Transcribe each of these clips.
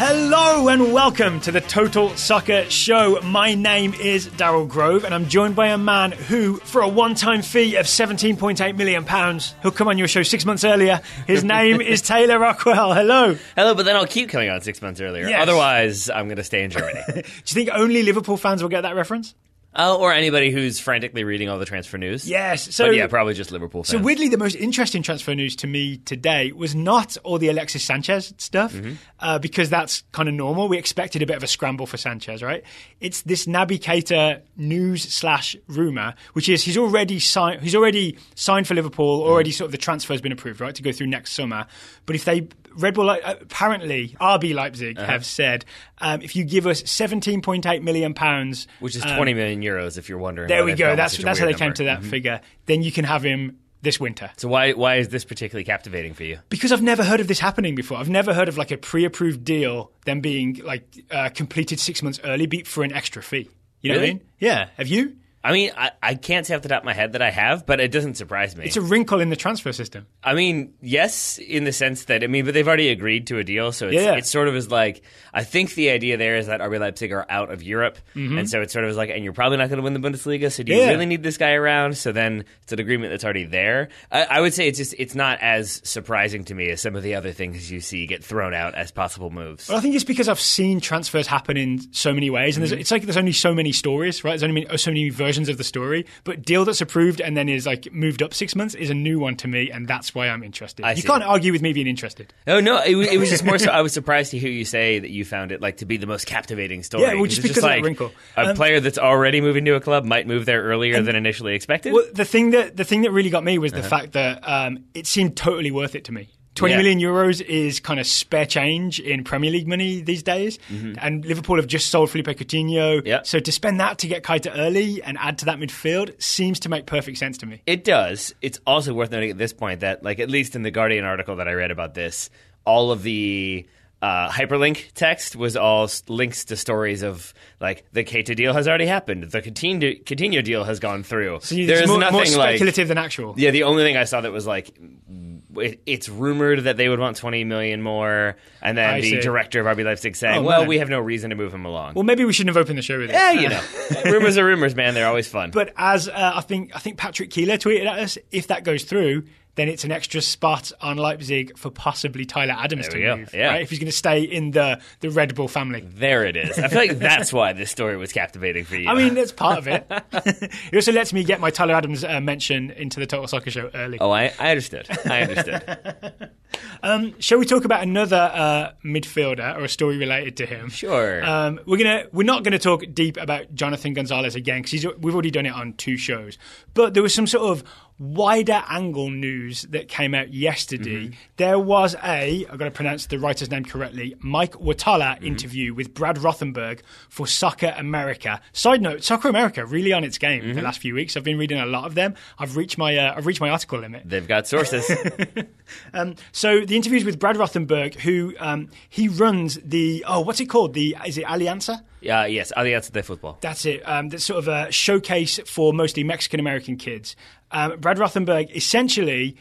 Hello and welcome to the Total Soccer Show. My name is Daryl Grove and I'm joined by a man who, for a one-time fee of £17.8 million, he'll come on your show 6 months earlier. His name is Taylor Rockwell. Hello. Hello, but then I'll keep coming on 6 months earlier. Yes. Otherwise, I'm going to stay in Germany. Do you think only Liverpool fans will get that reference? Or anybody who's frantically reading all the transfer news. Yes. But yeah, probably just Liverpool fans. So weirdly, the most interesting transfer news to me today was not all the Alexis Sanchez stuff, because that's kind of normal. We expected a bit of a scramble for Sanchez, right? It's this Naby Keita news/rumour, which is he's already signed for Liverpool, already sort of the transfer's been approved, right, to go through next summer. But if Red Bull, apparently, RB Leipzig have said, if you give us £17.8 million... Which is 20 million euros, if you're wondering. There we go. That's how they came to that figure. Then you can have him this winter. So why is this particularly captivating for you? Because I've never heard of this happening before. I've never heard of like a pre-approved deal then being completed 6 months early for an extra fee. You know what I mean? Yeah. Have you? I mean, I can't say off the top of my head that I have, but it doesn't surprise me. It's a wrinkle in the transfer system. I mean, yes, in the sense that, but they've already agreed to a deal, so it's sort of is like, I think the idea there is that RB Leipzig are out of Europe, and so it's sort of is like, and you're probably not going to win the Bundesliga, so do you really need this guy around? So then it's an agreement that's already there. I would say it's not as surprising to me as some of the other things you see get thrown out as possible moves. Well, I think it's because I've seen transfers happen in so many ways, and it's like there's only so many stories, right? There's only so many versions of the story. But deal that's approved and then is like moved up 6 months is a new one to me, and that's why I'm interested. You can't argue with me being interested. Oh no, it was just more so I was surprised to hear you say that you found it like to be the most captivating story. Yeah, well, just because of that wrinkle. A player that's already moving to a club might move there earlier than initially expected. Well, the thing that really got me was the fact that it seemed totally worth it to me. 20 million euros is kind of spare change in Premier League money these days. And Liverpool have just sold Felipe Coutinho. Yep. So to spend that to get Keita early and add to that midfield seems to make perfect sense to me. It does. It's also worth noting at this point that, like, at least in the Guardian article that I read about this, all of the hyperlink text was all links to stories of, like, the Keita deal has already happened. The Coutinho deal has gone through. So there's more speculative than actual. Yeah, the only thing I saw that was, like, it's rumored that they would want 20 million more, and then the director of RB Leipzig saying, we have no reason to move him along. Well, maybe we shouldn't have opened the show with it. Yeah, rumors are rumors, man. They're always fun. But as I think Patrick Keeler tweeted at us, if that goes through, then it's an extra spot on Leipzig for possibly Tyler Adams to move. Yeah. Right? If he's going to stay in the Red Bull family. There it is. I feel like that's why this story was captivating for you. I mean, that's part of it. It also lets me get my Tyler Adams mention into the Total Soccer Show early. Oh, I understood. Shall we talk about another midfielder or a story related to him? Sure. We're not going to talk deep about Jonathan Gonzalez again because we've already done it on 2 shows. But there was some sort of wider angle news that came out yesterday. There was I've got to pronounce the writer's name correctly, Mike Watala interview with Brad Rothenberg for Soccer America. Side note, Soccer America really on its game the last few weeks. I've been reading a lot of them. I've reached my article limit. They've got sources. So the interviews with Brad Rothenberg, who he runs the what's it called? Is it Alianza? Yes, Alianza de Football. That's it. That's sort of a showcase for mostly Mexican American kids. Brad Rothenberg essentially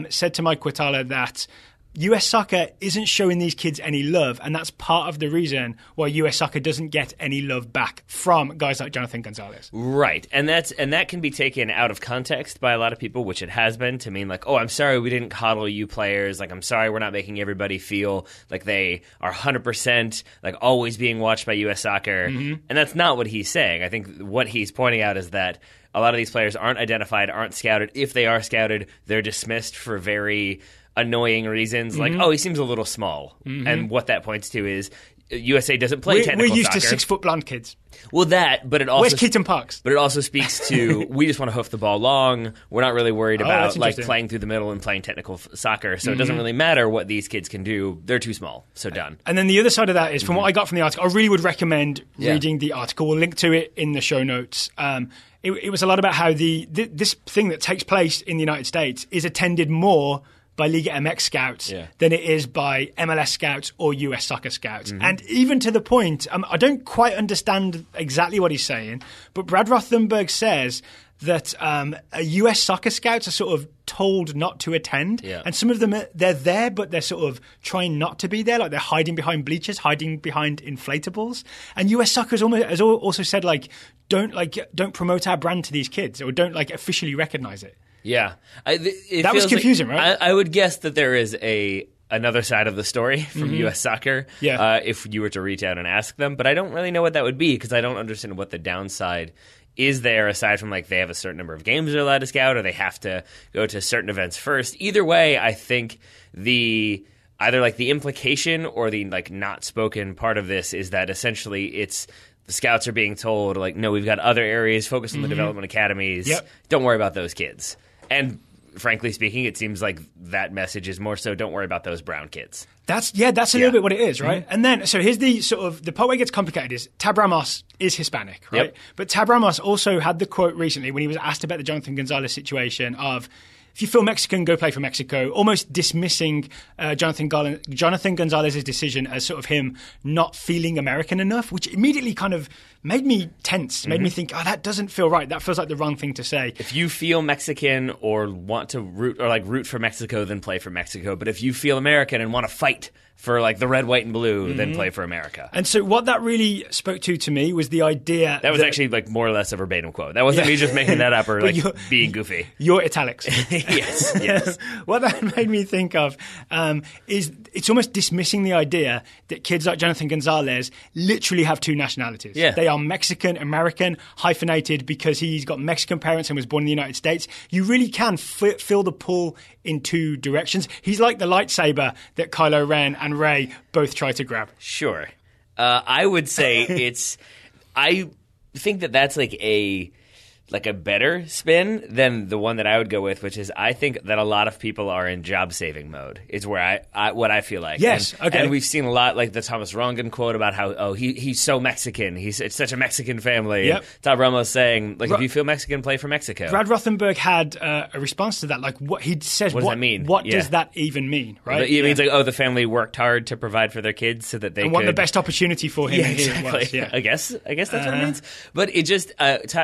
said to Mike Watala that US soccer isn't showing these kids any love, and that's part of the reason why US soccer doesn't get any love back from guys like Jonathan Gonzalez. Right, and that can be taken out of context by a lot of people, which it has been, to mean like, oh, I'm sorry we didn't coddle you players, like I'm sorry we're not making everybody feel like they are 100% like always being watched by US soccer, and that's not what he's saying. I think what he's pointing out is that a lot of these players aren't identified, aren't scouted. If they are scouted, they're dismissed for very annoying reasons, like, oh, he seems a little small. And what that points to is USA doesn't play technical soccer. We're used to 6 foot blonde kids. Well, but it also... Where's Keaton Parks? But it also speaks to, we just want to hoof the ball long. We're not really worried about like playing through the middle and playing technical soccer. So it doesn't really matter what these kids can do. They're too small. So done. And then the other side of that is, from what I got from the article, I really would recommend reading the article. We'll link to it in the show notes. It was a lot about how this thing that takes place in the United States is attended more by Liga MX scouts than it is by MLS scouts or US soccer scouts. And even to the point, I don't quite understand exactly what he's saying, but Brad Rothenberg says that US soccer scouts are sort of told not to attend. Yeah. And some of them, they're there, but they're sort of trying not to be there. Like they're hiding behind bleachers, hiding behind inflatables. And US soccer has also said, like, don't promote our brand to these kids, or don't like officially recognize it. Yeah. That was confusing, right? I would guess that there is another side of the story from U.S. soccer if you were to reach out and ask them. But I don't really know what that would be, because I don't understand what the downside is there, aside from like they have a certain number of games they're allowed to scout, or they have to go to certain events first. Either way, I think either like the implication or the like not spoken part of this is that essentially it's the scouts are being told, like, no, we've got other areas, focus on the development academies. Yep. Don't worry about those kids. And frankly speaking, it seems like that message is more so, don't worry about those brown kids. That's a little bit what it is, right? And then, so here's the sort of, the part where it gets complicated is Tab Ramos is Hispanic, right? Yep. But Tab Ramos also had the quote recently when he was asked about the Jonathan Gonzalez situation of, if you feel Mexican, go play for Mexico, almost dismissing Jonathan Gonzalez's decision as sort of him not feeling American enough, which immediately kind of made me tense, made me think, oh, that doesn't feel right. That feels like the wrong thing to say. If you feel Mexican or want to root for Mexico, then play for Mexico. But if you feel American and want to fight for like the red, white, and blue, then play for America. And so what that really spoke to me was the idea that was actually like more or less a verbatim quote. That wasn't me just making that up or like being goofy. Your italics. Yes. What that made me think of is it's almost dismissing the idea that kids like Jonathan Gonzalez literally have two nationalities. Yeah. They are Mexican, American, hyphenated because he's got Mexican parents and was born in the United States. You really can feel the pull in two directions. He's like the lightsaber that Kylo Ren and Rey both try to grab. Sure. I would say I think that's like a better spin than the one that I would go with, which is I think that a lot of people are in job-saving mode is where what I feel like. Yes, okay. And we've seen a lot, like the Thomas Rongan quote about how, he's so Mexican. It's such a Mexican family. Yep. Todd Ramos saying, like, if you feel Mexican, play for Mexico. Brad Rothenberg had a response to that. Like, what he says, what does that mean? What does that even mean, right? It means like, the family worked hard to provide for their kids so that they want the best opportunity for him. Yeah, exactly. I guess that's what it means. But it just,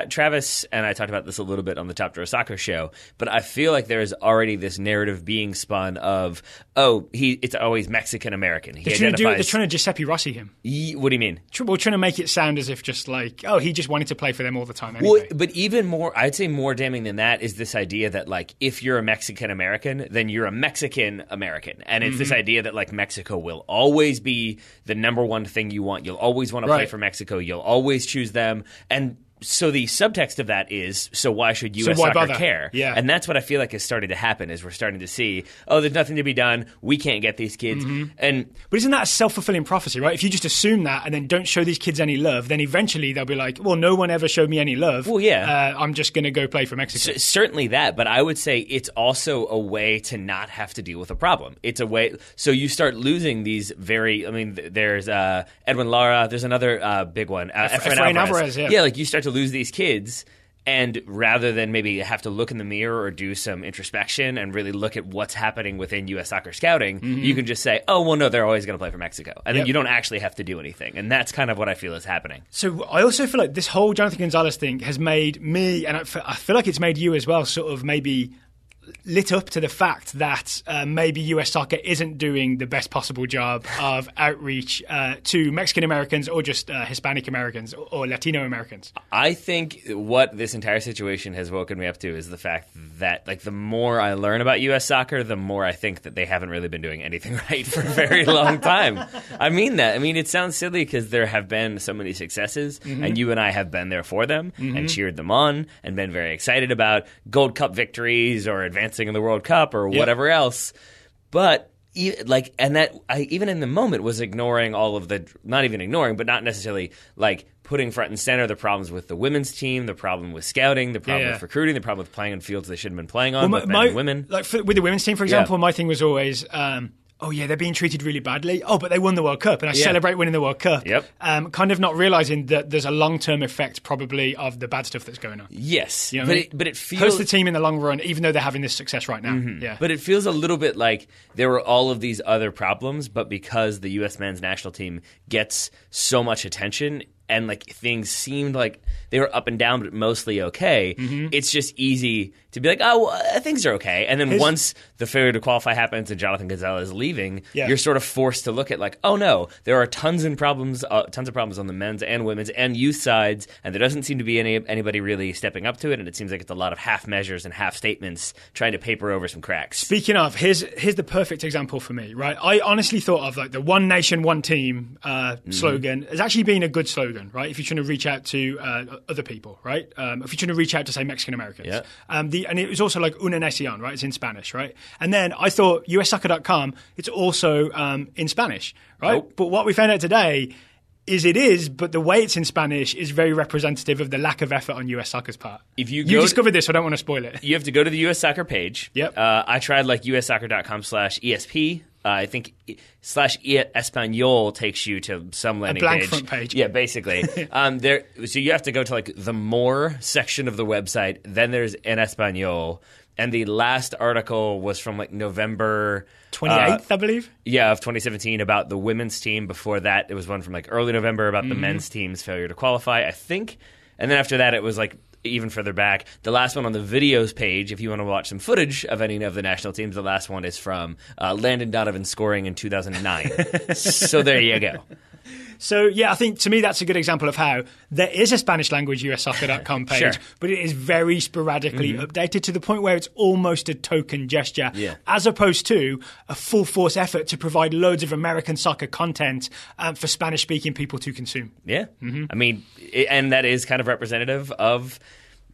Travis and I talked about this a little bit on the Top Drawer Soccer show, but I feel like there's already this narrative being spun of, it's always Mexican American. They're trying to Giuseppe Rossi him. What do you mean? We're trying to make it sound as if just like, he just wanted to play for them all the time anyway. Well, but even more, I'd say more damning than that is this idea that like, if you're a Mexican American, then you're a Mexican American. And it's this idea that like Mexico will always be the number one thing you want. You'll always want to play for Mexico. You'll always choose them. And so the subtext of that is, so why should U.S. soccer care? Yeah. And that's what I feel like is starting to happen, is we're starting to see, there's nothing to be done. We can't get these kids. But isn't that a self-fulfilling prophecy, right? If you just assume that and then don't show these kids any love, then eventually they'll be like, well, no one ever showed me any love. Well, yeah. I'm just going to go play for Mexico. Certainly that, but I would say it's also a way to not have to deal with a problem. It's a way, so you start losing these there's Edwin Lara, there's another big one, Efrain Alvarez. Yeah, like you start to lose these kids, and rather than maybe have to look in the mirror or do some introspection and really look at what's happening within U.S. soccer scouting, you can just say, no, they're always going to play for Mexico. And then you don't actually have to do anything. And that's kind of what I feel is happening. So I also feel like this whole Jonathan Gonzalez thing has made me, and I feel like it's made you as well, sort of maybe lit up to the fact that maybe US soccer isn't doing the best possible job of outreach to Mexican Americans or just Hispanic Americans or Latino Americans. I think what this entire situation has woken me up to is the fact that, like, the more I learn about US soccer, the more I think that they haven't really been doing anything right for a very long time. I mean that. I mean, it sounds silly because there have been so many successes, and you and I have been there for them and cheered them on and been very excited about Gold Cup victories or advancing in the World Cup or whatever else. But even in the moment was ignoring all of the, not even ignoring, but not necessarily like putting front and center the problems with the women's team, the problem with scouting, the problem with recruiting, the problem with playing on fields they shouldn't have been playing on, with men and women. Like with the women's team, for example, my thing was always, they're being treated really badly. But they won the World Cup, and I celebrate winning the World Cup. Yep. Kind of not realizing that there's a long-term effect probably of the bad stuff that's going on. Yes. You know but it feels... hurts the team in the long run, even though they're having this success right now. Yeah. But it feels a little bit like there were all of these other problems, but because the U.S. men's national team gets so much attention and like things seemed like they were up and down, but mostly okay. It's just easy to be like, oh, well, things are okay. And then once the failure to qualify happens and Jonathan Gonzalez is leaving, you're sort of forced to look at like, oh no, there are tons of problems on the men's and women's and youth sides, and there doesn't seem to be anybody really stepping up to it, and it seems like it's a lot of half measures and half statements trying to paper over some cracks. Speaking of, here's the perfect example for me, right? I honestly thought of like the one nation, one team slogan as actually being a good slogan, right? If you're trying to reach out to other people, right? If you're trying to reach out to, say, Mexican Americans. And it was also like una nación, right? It's in Spanish, right? And then I thought ussoccer.com, it's also in Spanish, right? Nope. But what we found out today is it is, but the way it's in Spanish is very representative of the lack of effort on US Soccer's part. If you discovered this, so I don't want to spoil it. You have to go to the US Soccer page. Yep. I tried like ussoccer.com/ESP. I think /Espanol takes you to some landing page. A blank front page. Yeah, basically. So you have to go to like the more section of the website. Then there's en Espanol. And the last article was from like November 28th, I believe. Yeah, of 2017 about the women's team. Before that, it was one from like early November about the men's team's failure to qualify, I think. And then after that, it was like even further back. The last one on the videos page, if you want to watch some footage of any of the national teams, the last one is from Landon Donovan scoring in 2009. So there you go. So, yeah, I think to me that's a good example of how there is a Spanish language ussoccer.com page, but it is very sporadically updated to the point where it's almost a token gesture, as opposed to a full force effort to provide loads of American soccer content for Spanish-speaking people to consume. Yeah. I mean, and that is kind of representative of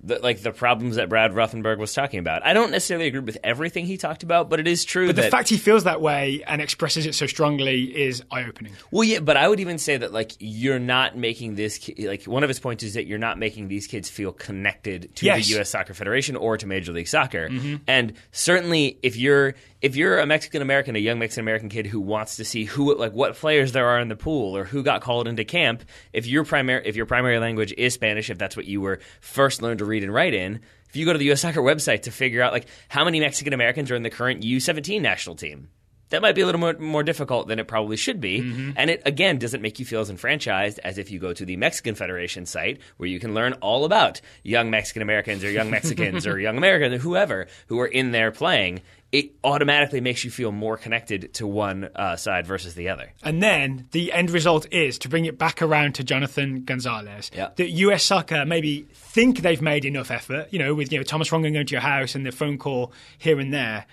the problems that Brad Rothenberg was talking about. I don't necessarily agree with everything he talked about, but it is true that the fact he feels that way and expresses it so strongly is eye-opening. Well, yeah, but I would even say that like you're not making this like one of his points is that you're not making these kids feel connected to the U.S. Soccer Federation or to Major League Soccer. And certainly if you're a Mexican American, a young Mexican American kid who wants to see what players there are in the pool or who got called into camp, if your primary language is Spanish, if that's what you were first learned to read and write in, if you go to the US Soccer website to figure out like how many Mexican Americans are in the current U17 national team, that might be a little more difficult than it probably should be. And it, again, doesn't make you feel as enfranchised as if you go to the Mexican Federation site where you can learn all about young Mexican Americans or young Mexicans or young Americans or whoever who are in there playing. It automatically makes you feel more connected to one side versus the other. And then the end result is, to bring it back around to Jonathan Gonzalez, that US Soccer maybe think they've made enough effort, with Thomas Rongan going to your house and the phone call here and there.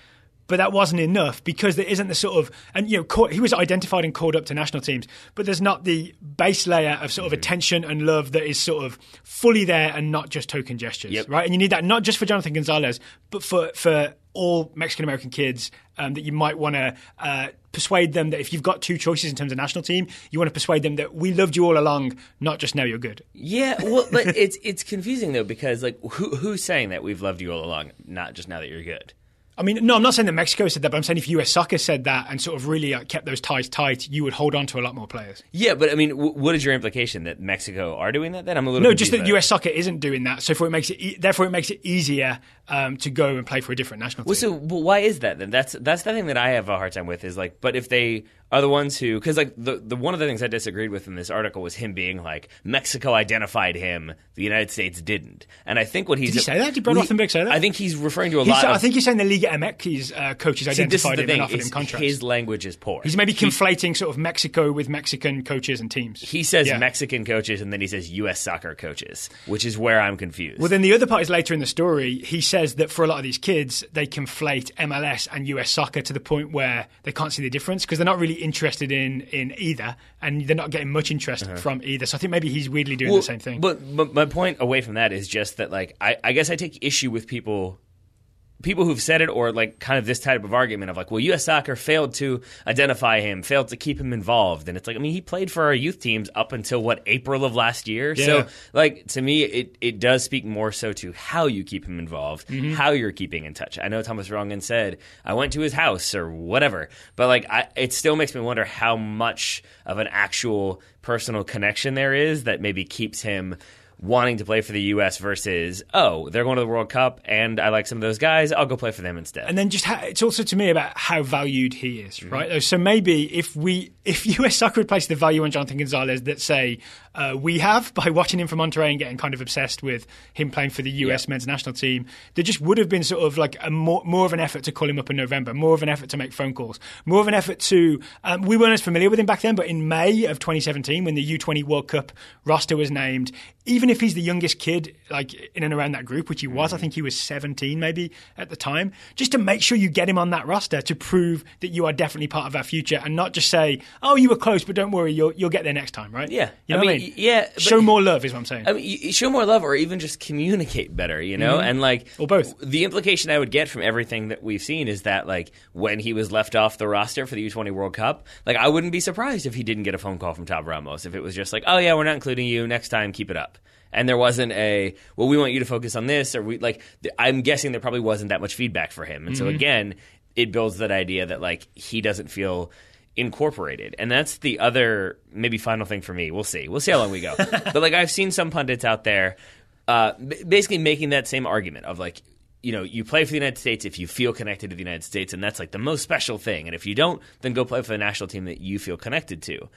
But that wasn't enough because there isn't the sort of, and he was identified and called up to national teams, but there's not the base layer of sort of attention and love that is sort of fully there and not just token gestures, right? And you need that not just for Jonathan Gonzalez, but for all Mexican American kids that you might want to persuade them that if you've got two choices in terms of national team, you want to persuade them that we loved you all along, not just now you're good. Yeah, well, but it's confusing though because like who's saying that we've loved you all along, not just now that you're good? I mean, no, I'm not saying that Mexico said that, but I'm saying if US Soccer said that and sort of really kept those ties tight, you would hold on to a lot more players. Yeah, but I mean, what is your implication that Mexico are doing that? Then I'm a little no, just that US Soccer isn't doing that. So therefore, it makes it easier to go and play for a different national team. Well, so why is that then? That's the thing that I have a hard time with is like, but if they are the ones who, because like the one of the things I disagreed with in this article was him being like Mexico identified him, the United States didn't, and I think what he's did he say that? Did Brad Rothenberg say that? I think he's referring to a lot. I think he's saying the Liga MX's coaches identified him and offered him contracts. His language is poor. He's maybe conflating sort of Mexico with Mexican coaches and teams. He says Mexican coaches and then he says U.S. Soccer coaches, which is where I'm confused. Well, then the other part is later in the story. He says that for a lot of these kids, they conflate MLS and US Soccer to the point where they can't see the difference because they're not really interested in either, and they're not getting much interest from either. So I think maybe he's weirdly doing the same thing. But my point away from that is just that, like, I guess I take issue with people who've said it, or like kind of this type of argument of like, well, U.S. Soccer failed to identify him, failed to keep him involved. And it's like, I mean, he played for our youth teams up until April of last year. Yeah. So like, to me, it does speak more so to how you keep him involved, how you're keeping in touch. I know Thomas Rongan said, I went to his house or whatever, but like, it still makes me wonder how much of an actual personal connection there is that maybe keeps him wanting to play for the U.S. versus, oh, they're going to the World Cup and I like some of those guys, I'll go play for them instead. And then just it's also to me about how valued he is, right? So maybe if US Soccer had placed the value on Jonathan Gonzalez that, say, we have by watching him from Monterrey and getting kind of obsessed with him playing for the US men's national team, there just would have been sort of like a more of an effort to call him up in November, more of an effort to make phone calls, more of an effort to we weren't as familiar with him back then, but in May of 2017 when the U20 World Cup roster was named, even if he's the youngest kid like in and around that group, which he was, I think he was 17 maybe at the time, just to make sure you get him on that roster to prove that you are definitely part of our future and not just say, oh, you were close, but don't worry, you'll get there next time, right? Yeah. You know what I mean? Yeah. Show more love is what I'm saying. I mean, show more love or even just communicate better, you know? And like, or both. The implication I would get from everything that we've seen is that like when he was left off the roster for the U20 World Cup, like I wouldn't be surprised if he didn't get a phone call from Tab Ramos, if it was just like, oh yeah, we're not including you, next time keep it up. And there wasn't well, we want you to focus on this, or I'm guessing there probably wasn't that much feedback for him. And so again, it builds that idea that like he doesn't feel incorporated. And that's the other maybe final thing for me. We'll see how long we go. But like I've seen some pundits out there basically making that same argument of like, you know, you play for the United States if you feel connected to the United States, and that's like the most special thing. And if you don't, then go play for the national team that you feel connected to.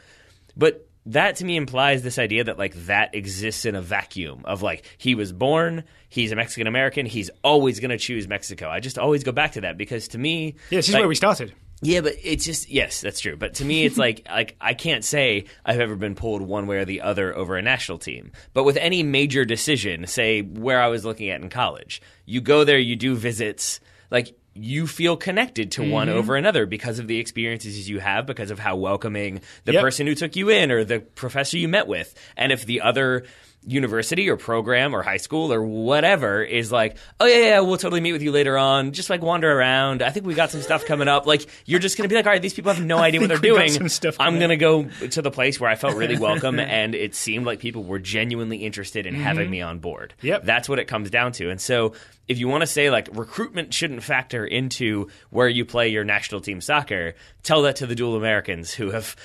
But that to me implies this idea that like that exists in a vacuum of like he was born, he's a Mexican American, he's always going to choose Mexico. I just always go back to that because to me, this is where we started. Yeah, but it's just, yes, that's true. But to me, it's like I can't say I've ever been pulled one way or the other over a national team. But with any major decision, say where I was looking at in college, you go there, you do visits, like you feel connected to one over another because of the experiences you have, because of how welcoming the person who took you in or the professor you met with. And if the other university or program or high school or whatever is like, oh yeah, we'll totally meet with you later on, just like wander around, I think we got some stuff coming up, like you're just going to be like, all right, these people have no idea what they're doing, I'm going to go to the place where I felt really welcome and it seemed like people were genuinely interested in having me on board. That's what it comes down to. And so if you want to say like recruitment shouldn't factor into where you play your national team soccer, tell that to the dual Americans who have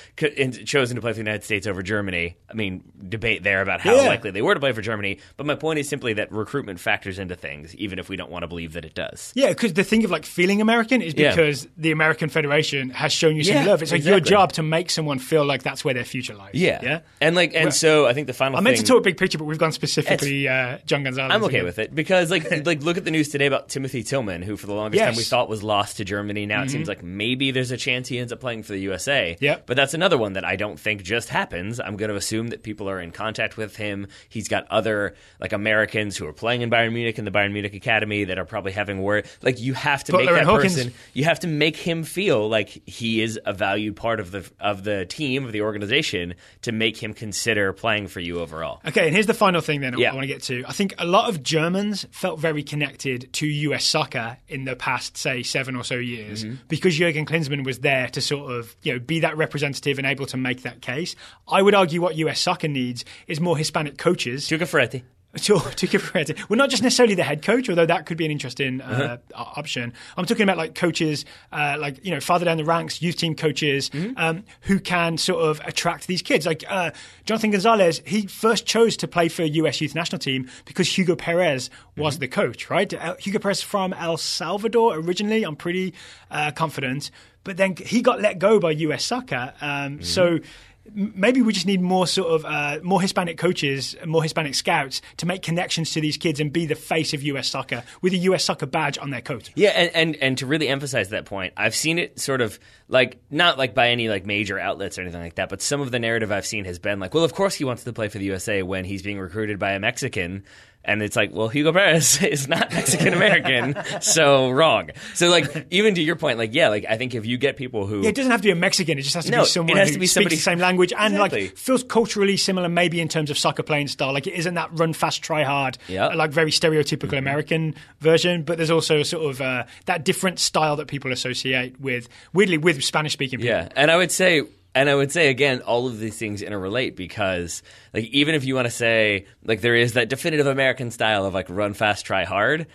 chosen to play for the United States over Germany. I mean, debate there about how likely they were to play for Germany. But my point is simply that recruitment factors into things, even if we don't want to believe that it does. Yeah, because the thing of like feeling American is because the American Federation has shown you some love. It's like your job to make someone feel like that's where their future lies. Yeah. And so I think the final thing... I meant to talk big picture, but we've gone specifically John Gonzalez. I'm okay with it because like look at the news today about Timothy Tillman, who for the longest time we thought was lost to Germany. Now it seems like maybe there's a chance he ends up playing for the USA. But that's another one that I don't think just happens. I'm going to assume that people are in contact with him. He's got other like Americans who are playing in Bayern Munich in the Bayern Munich Academy that are probably having word. Like you have to make that person. You have to make him feel like he is a valued part of the team, of the organization, to make him consider playing for you overall. Okay, and here's the final thing then I want to get to. I think a lot of Germans felt very connected to US soccer in the past, say, 7 or so years because Jurgen Klinsmann was there to sort of, you know, be that representative and able to make that case. I would argue what US soccer needs is more Hispanic coaches. Tuca Ferretti. Well, not just necessarily the head coach, although that could be an interesting option. I'm talking about like coaches, like, you know, farther down the ranks, youth team coaches who can sort of attract these kids. Like Jonathan Gonzalez, he first chose to play for US youth national team because Hugo Perez was the coach, right? Hugo Perez from El Salvador originally, I'm pretty confident. But then he got let go by US soccer. So maybe we just need more sort of more Hispanic coaches, more Hispanic scouts to make connections to these kids and be the face of US soccer with a US soccer badge on their coat. Yeah, and to really emphasize that point, I've seen it sort of like not like by any like major outlets or anything like that, but some of the narrative I've seen has been like, well, of course he wants to play for the USA when he's being recruited by a Mexican. And it's like, well, Hugo Perez is not Mexican-American, so wrong. So, like, even to your point, like, yeah, like, I think if you get people who... Yeah, it doesn't have to be a Mexican. It just has to be someone who speaks the same language and, like, feels culturally similar maybe in terms of soccer playing style. Like, it isn't that run fast, try hard, like, very stereotypical American version. But there's also sort of that different style that people associate with, weirdly, with Spanish-speaking people. Yeah, and I would say, again, all of these things interrelate because, like, even if you want to say, like, there is that definitive American style of, like, run fast, try hard,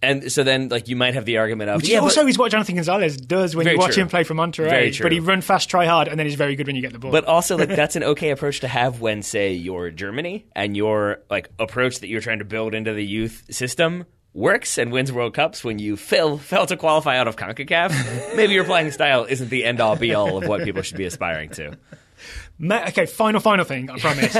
And so then, like, you might have the argument of... Which also is what Jonathan Gonzalez does when you watch him play for Monterrey. But he run fast, try hard, and then he's very good when you get the ball. But also, like, that's an okay approach to have when, say, you're Germany, and your, like, approach that you're trying to build into the youth system works and wins World Cups when you fail to qualify out of CONCACAF. Maybe your playing style isn't the end-all, be-all of what people should be aspiring to. Okay, final thing, I promise.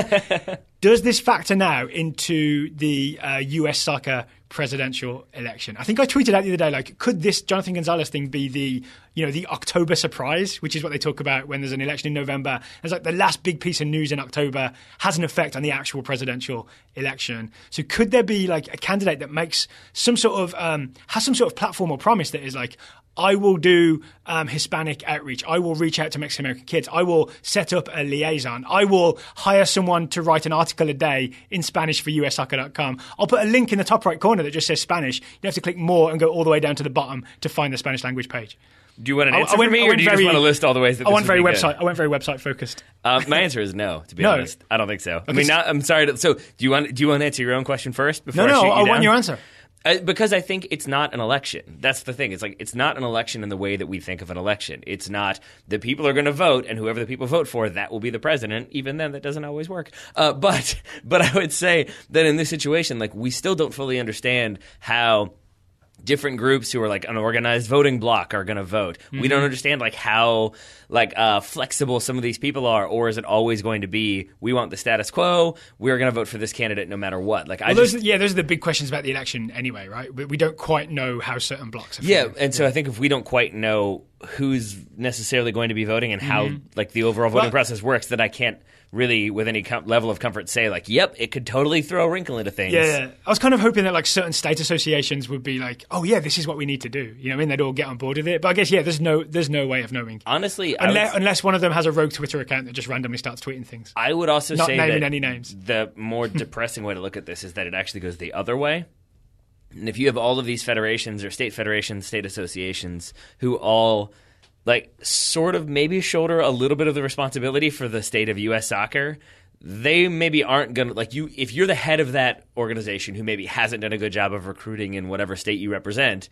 Does this factor now into the US soccer presidential election? I think I tweeted out the other day, like, could this Jonathan Gonzalez thing be the October surprise, which is what they talk about when there's an election in November. It's like the last big piece of news in October has an effect on the actual presidential election. So could there be like a candidate that makes some sort of has some sort of platform or promise that is like, I will do Hispanic outreach. I will reach out to Mexican-American kids. I will set up a liaison. I will hire someone to write an article a day in Spanish for ussoccer.com. I'll put a link in the top right corner that just says Spanish. You have to click more and go all the way down to the bottom to find the Spanish language page. Do you want an answer from me, or do you just want to list all the ways that I went very website focused. My answer is no, to be honest. I don't think so. Okay. I mean, I'm sorry. So do you want to answer your own question first? Before I want your answer. Because I think it's not an election. That's the thing. It's like it's not an election in the way that we think of an election. It's not the people are going to vote, and whoever the people vote for, that will be the president. Even then, that doesn't always work. But I would say that in this situation, like, we still don't fully understand how different groups who are like an organized voting bloc are going to vote. Mm-hmm. We don't understand like how flexible some of these people are, or is it always going to be, we want the status quo, we're going to vote for this candidate no matter what? Like, those are the big questions about the election anyway, right? We don't quite know how certain blocs are feeling. And so I think if we don't quite know who's necessarily going to be voting and how like the overall voting process works, then I can't really, with any level of comfort, say like, yep, it could totally throw a wrinkle into things. Yeah. I was kind of hoping that like certain state associations would be like, oh yeah, this is what we need to do. You know what I mean? They'd all get on board with it. But I guess, there's no way of knowing. Honestly, unless one of them has a rogue Twitter account that just randomly starts tweeting things. I would also not say naming that any names. The more depressing way to look at this is that it actually goes the other way. And if you have all of these federations or state federations, state associations who all like sort of maybe shoulder a little bit of the responsibility for the state of U.S. soccer, they maybe aren't going to, like, you. If you're the head of that organization who maybe hasn't done a good job of recruiting in whatever state you represent,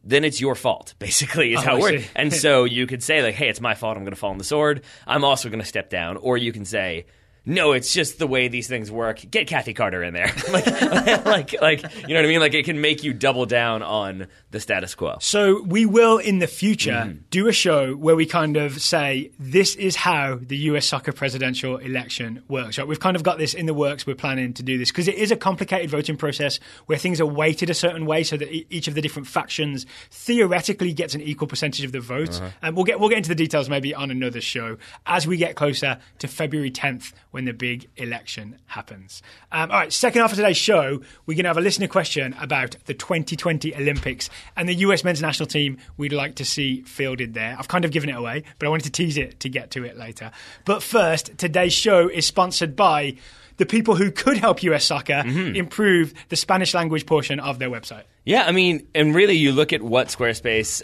then it's your fault, basically, is how it works. And so you could say, like, hey, it's my fault, I'm going to fall on the sword, I'm also going to step down. Or you can say, no, it's just the way these things work. Get Kathy Carter in there. like, you know what I mean? Like, it can make you double down on the status quo. So we will, in the future, do a show where we kind of say, this is how the US soccer presidential election works. Right? We've kind of got this in the works. We're planning to do this because it is a complicated voting process where things are weighted a certain way so that each of the different factions theoretically gets an equal percentage of the vote. And we'll get into the details maybe on another show as we get closer to February 10th, when the big election happens. All right, second half of today's show, we're going to have a listener question about the 2020 Olympics and the US men's national team we'd like to see fielded there. I've kind of given it away, but I wanted to tease it to get to it later. But first, today's show is sponsored by the people who could help US soccer improve the Spanish language portion of their website. Yeah, I mean, and really you look at what Squarespace,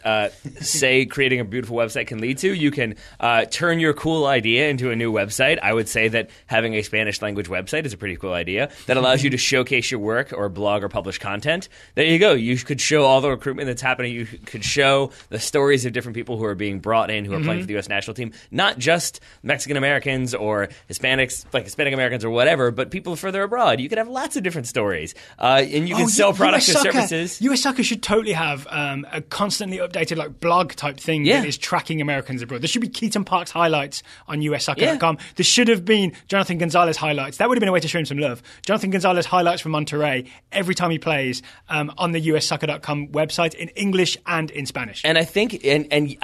say, creating a beautiful website can lead to. You can turn your cool idea into a new website. I would say that having a Spanish language website is a pretty cool idea that allows you to showcase your work or blog or publish content. There you go. You could show all the recruitment that's happening. You could show the stories of different people who are being brought in, who are playing for the U.S. national team. Not just Mexican Americans or Hispanics, like Hispanic Americans or whatever, but people further abroad. You could have lots of different stories. And you can sell products and services. US Soccer should totally have a constantly updated like blog type thing that is tracking Americans abroad. There should be Keaton Park's highlights on ussoccer.com. There should have been Jonathan Gonzalez highlights. That would have been a way to show him some love. Jonathan Gonzalez highlights from Monterrey every time he plays on the ussoccer.com website in English and in Spanish. And I think, and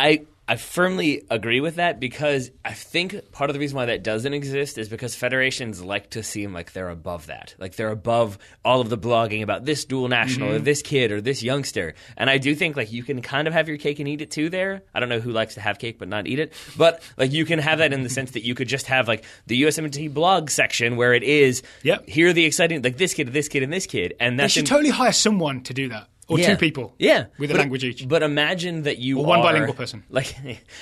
I firmly agree with that because I think part of the reason why that doesn't exist is because federations like to seem like they're above that. Like they're above all of the blogging about this dual national or this kid or this youngster. And I do think like you can kind of have your cake and eat it too there. I don't know who likes to have cake but not eat it. But like you can have that in the sense that you could just have like the USMNT blog section where it is, here are the exciting, like this kid, and this kid. And they should totally hire someone to do that. Or two people. Yeah. With a language each. But imagine that you or one bilingual person. Like,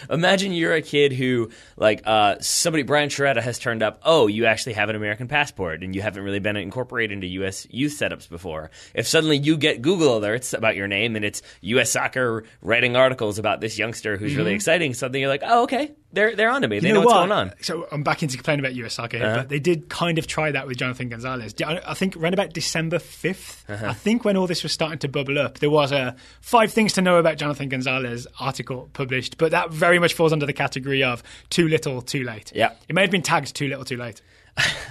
imagine you're a kid who, like, somebody, Brian Sciaretta, has turned up, oh, you actually have an American passport and you haven't really been incorporated into U.S. youth setups before. If suddenly you get Google alerts about your name and it's U.S. Soccer writing articles about this youngster who's really exciting, suddenly you're like, oh, okay, they're onto me. They know what's going on. So I'm back into complaining about U.S. Soccer here, but they did kind of try that with Jonathan Gonzalez. I think around about December 5th, I think when all this was starting to bubble up, there was a 5 things to know about Jonathan Gonzalez article published, but that very much falls under the category of too little, too late. Yeah. It may have been tagged too little, too late.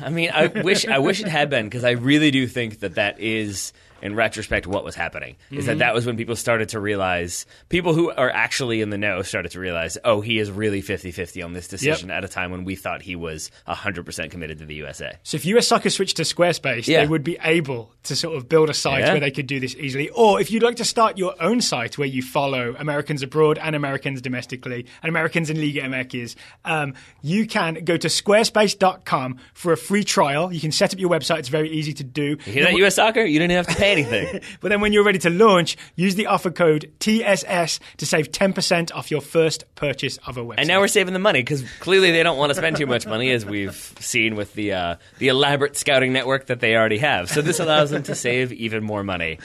I mean, I wish it had been, because I really do think that is, in retrospect, what was happening. Is that was when people started to realize, people who are actually in the know started to realize, oh, he is really 50-50 on this decision at a time when we thought he was 100% committed to the USA. So if US Soccer switched to Squarespace, they would be able to sort of build a site where they could do this easily. Or if you'd like to start your own site where you follow Americans abroad and Americans domestically and Americans in Liga MX, you can go to squarespace.com for a free trial. You can set up your website. It's very easy to do. You hear that, US Soccer? You didn't have to pay anything. But then when you're ready to launch, use the offer code TSS to save 10% off your first purchase of a website. And now we're saving the money, because clearly they don't want to spend too much money, as we've seen with the elaborate scouting network that they already have. So this allows them to save even more money.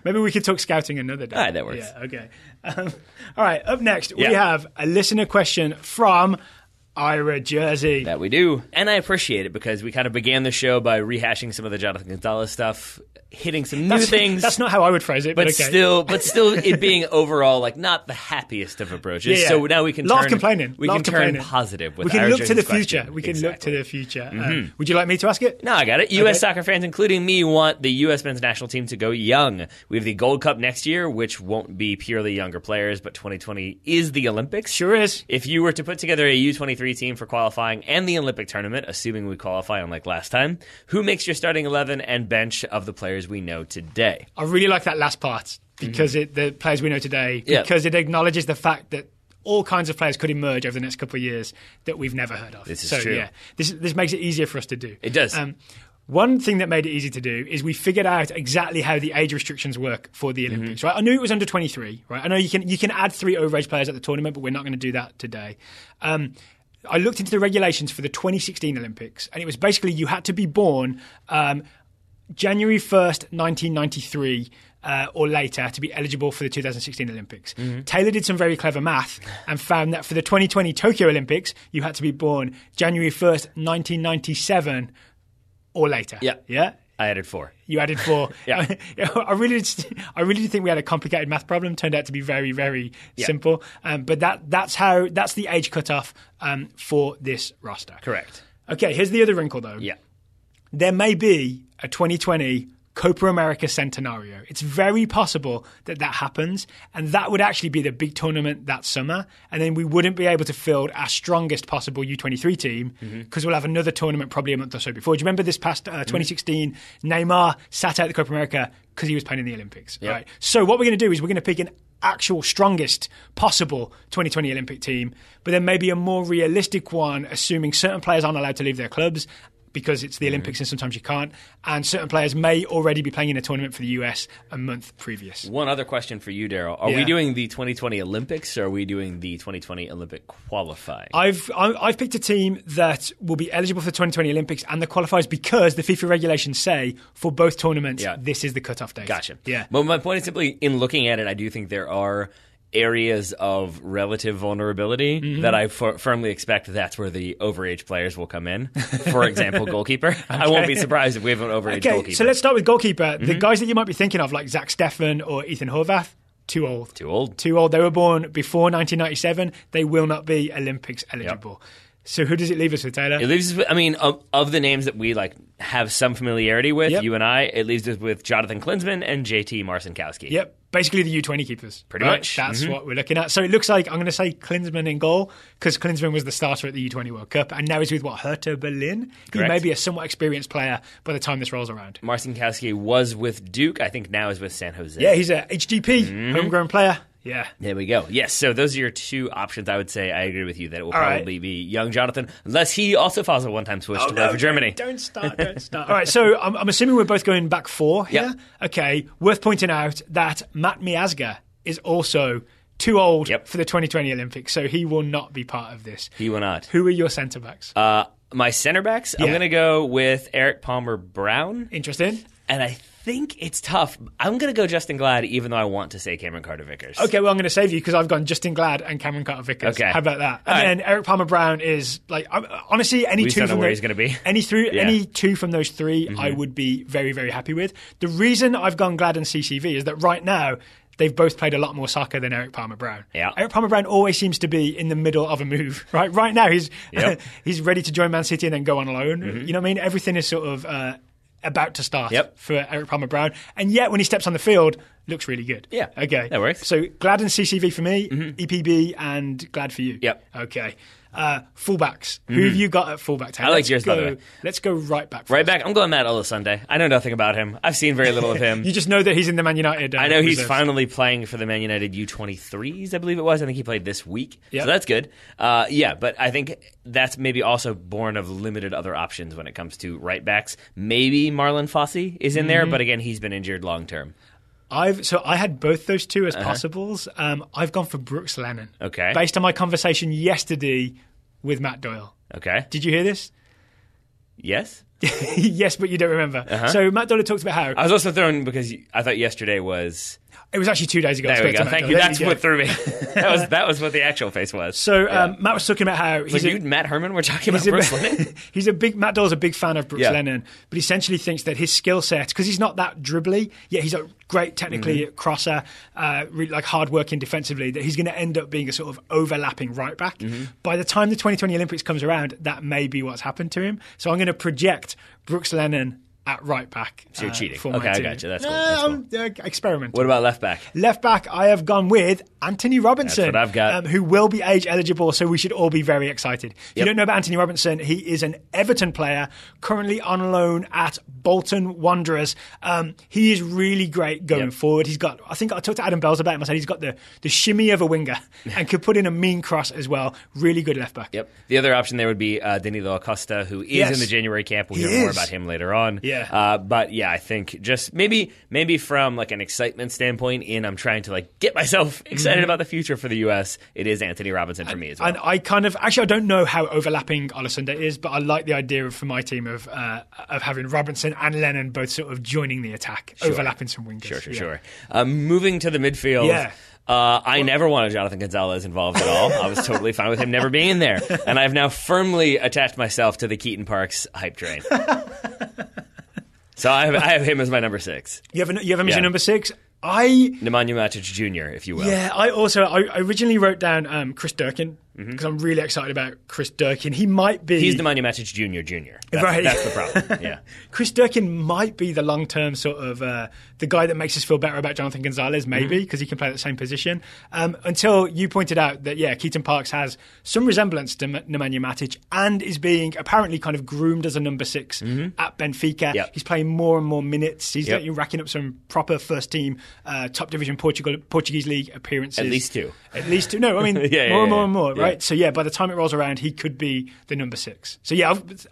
Maybe we could talk scouting another day. All right, that works. Yeah, okay. All right, up next, we have a listener question from Ira Jersey. That we do. And I appreciate it, because we kind of began the show by rehashing some of the Jonathan Gonzalez stuff, hitting some new things. That's not how I would phrase it, but okay. still it being overall like not the happiest of approaches. Yeah. So now we can turn complaining. We can turn positive with we can Ira look to the Jersey's future. question. We can look to the future. Would you like me to ask it? No, I got it. U.S. soccer fans, including me, want the U.S. men's national team to go young. We have the Gold Cup next year, which won't be purely younger players, but 2020 is the Olympics. Sure is. If you were to put together a U23 team for qualifying and the Olympic tournament, assuming we qualify unlike last time, who makes your starting 11 and bench of the players we know today? I really like that last part, because the players we know today, because it acknowledges the fact that all kinds of players could emerge over the next couple of years that we've never heard of. This is true. Yeah, this makes it easier for us to do. It does. One thing that made it easy to do is we figured out exactly how the age restrictions work for the Olympics. Right? I knew it was under 23. Right? I know you can add 3 overage players at the tournament, but we're not going to do that today. I looked into the regulations for the 2016 Olympics, and it was basically you had to be born January 1st, 1993 or later to be eligible for the 2016 Olympics. Taylor did some very clever math and found that for the 2020 Tokyo Olympics, you had to be born January 1st, 1997 or later. Yeah? I added 4. You added 4. Yeah. I really did think we had a complicated math problem. Turned out to be very, very simple. But that's the age cutoff for this roster. Correct. Okay, here's the other wrinkle, though. Yeah. There may be a 2020 Copa America Centenario. It's very possible that happens, and that would actually be the big tournament that summer, and then we wouldn't be able to field our strongest possible U23 team because we'll have another tournament probably a month or so before. Do you remember this past 2016, Neymar sat out the Copa America because he was playing in the Olympics, right? So what we're going to do is we're going to pick an actual strongest possible 2020 Olympic team, but then maybe a more realistic one, assuming certain players aren't allowed to leave their clubs because it's the Olympics and sometimes you can't, and certain players may already be playing in a tournament for the US a month previous. One other question for you, Daryl. Are we doing the 2020 Olympics, or are we doing the 2020 Olympic qualifying? I've picked a team that will be eligible for the 2020 Olympics and the qualifiers because the FIFA regulations say for both tournaments this is the cutoff date. Gotcha. Yeah. But my point is simply, in looking at it, I do think there are areas of relative vulnerability that I firmly expect that's where the overage players will come in. For example, goalkeeper. Okay. I won't be surprised if we have an overage goalkeeper. So let's start with goalkeeper. The guys that you might be thinking of, like Zach Steffen or Ethan Horvath, too old. Too old. They were born before 1997. They will not be Olympics eligible. Yep. So who does it leave us with, Taylor? It leaves us with, of the names that we have some familiarity with, you and I, it leaves us with Jonathan Klinsmann and JT Marcinkowski. Yep. Basically the U20 keepers. Pretty much. That's what we're looking at. So it looks like I'm going to say Klinsmann in goal because Klinsmann was the starter at the U20 World Cup and now he's with Hertha Berlin. He may be a somewhat experienced player by the time this rolls around. Marcinkowski was with Duke. I think now is with San Jose. Yeah, he's a HGP, homegrown player. Yeah. There we go. Yes, so those are your two options. I would say I agree with you that it will probably be young Jonathan, unless he also follows a one-time switch to play for Germany. Don't start. All right, so I'm assuming we're both going back 4 here. Yep. Okay, worth pointing out that Matt Miazga is also too old for the 2020 Olympics, so he will not be part of this. He will not. Who are your centre-backs? My centre-backs, I'm going to go with Eric Palmer-Brown. Interesting. And I think it's tough. I'm going to go Justin Glad, even though I want to say Cameron Carter-Vickers. Okay, well, I'm going to save you because I've gone Justin Glad and Cameron Carter-Vickers. Okay. How about that? And then Eric Palmer-Brown is, like, honestly, any two from he's going to be. Any two from those three, I would be very, very happy with. The reason I've gone Glad and CCV is that right now, they've both played a lot more soccer than Eric Palmer-Brown. Yeah. Eric Palmer-Brown always seems to be in the middle of a move. Right now, he's he's ready to join Man City and then go on loan. You know what I mean? Everything is sort of about to start for Eric Palmer-Brown. And yet, when he steps on the field, looks really good. Yeah. Okay. That works. So, Glad and CCV for me, EPB and Glad for you. Yep. Okay. Fullbacks. Who have you got at fullback? I like yours, by the way. Let's go right back. Right back. I'm going Matt Olasunde. I know nothing about him. I've seen very little of him. You just know that he's in the Man United. I know he's finally playing for the Man United U23s, I believe it was. I think he played this week. Yep. So that's good. But I think that's maybe also born of limited other options when it comes to right backs. Maybe Marlon Fossey is in there, but again, he's been injured long term. I had both those two as possibles. I've gone for Brooks Lennon. Okay. Based on my conversation yesterday with Matt Doyle. Okay. Did you hear this? Yes. Yes, but you don't remember. So Matt Doyle talked about how... I was also thrown because I thought yesterday was... It was actually 2 days ago. There we go. Thank you. That's what threw me. that was what the actual face was. So Matt was talking about how... Matt Herman, we're talking about Brooks Lennon? Matt Doyle's a big fan of Brooks Lennon, but essentially thinks that his skill set, because he's not that dribbly, yet he's a great technically crosser, really like hard-working defensively, that he's going to end up being a sort of overlapping right back. By the time the 2020 Olympics comes around, that may be what's happened to him. So I'm going to project Brooks Lennon at right back. So you're cheating. Okay, I got you. That's cool. Experiment. What about left back? Left back, I have gone with Anthony Robinson. That's what I've got. Who will be age eligible, so we should all be very excited. If you don't know about Anthony Robinson, he is an Everton player, currently on loan at Bolton Wanderers. He is really great going forward. He's got, I think I talked to Adam Bells about him. I said he's got the shimmy of a winger and could put in a mean cross as well. Really good left back. Yep. The other option there would be Danilo Acosta, who is in the January camp. We'll hear more about him later on. Yeah. But yeah, I think just maybe from like an excitement standpoint, I'm trying to like get myself excited about the future for the US. It is Anthony Robinson for me as well. And I I don't know how overlapping Olasunde is, but I like the idea for my team of having Robinson and Lennon both sort of joining the attack, overlapping some wingers. Sure. Moving to the midfield. Yeah. I never wanted Jonathan Gonzalez involved at all. I was totally fine with him never being in there. And I've now firmly attached myself to the Keaton Parks hype train. So I have him as my number 6. You have him as your number 6? Nemanja Matic Jr., if you will. Yeah, I originally wrote down Chris Durkin because I'm really excited about Chris Durkin. He might be... He's Nemanja Matic Jr. That's the problem, yeah. Chris Durkin might be the long-term sort of... the guy that makes us feel better about Jonathan Gonzalez, maybe, because he can play at the same position. Until you pointed out that, Keaton Parks has some resemblance to Nemanja Matic and is being apparently kind of groomed as a number 6 at Benfica. Yep. He's playing more and more minutes. He's racking up some proper first-team top division Portuguese league appearances. At least 2. No, I mean, more and more, right? Yeah. So, by the time it rolls around, he could be the number 6. So,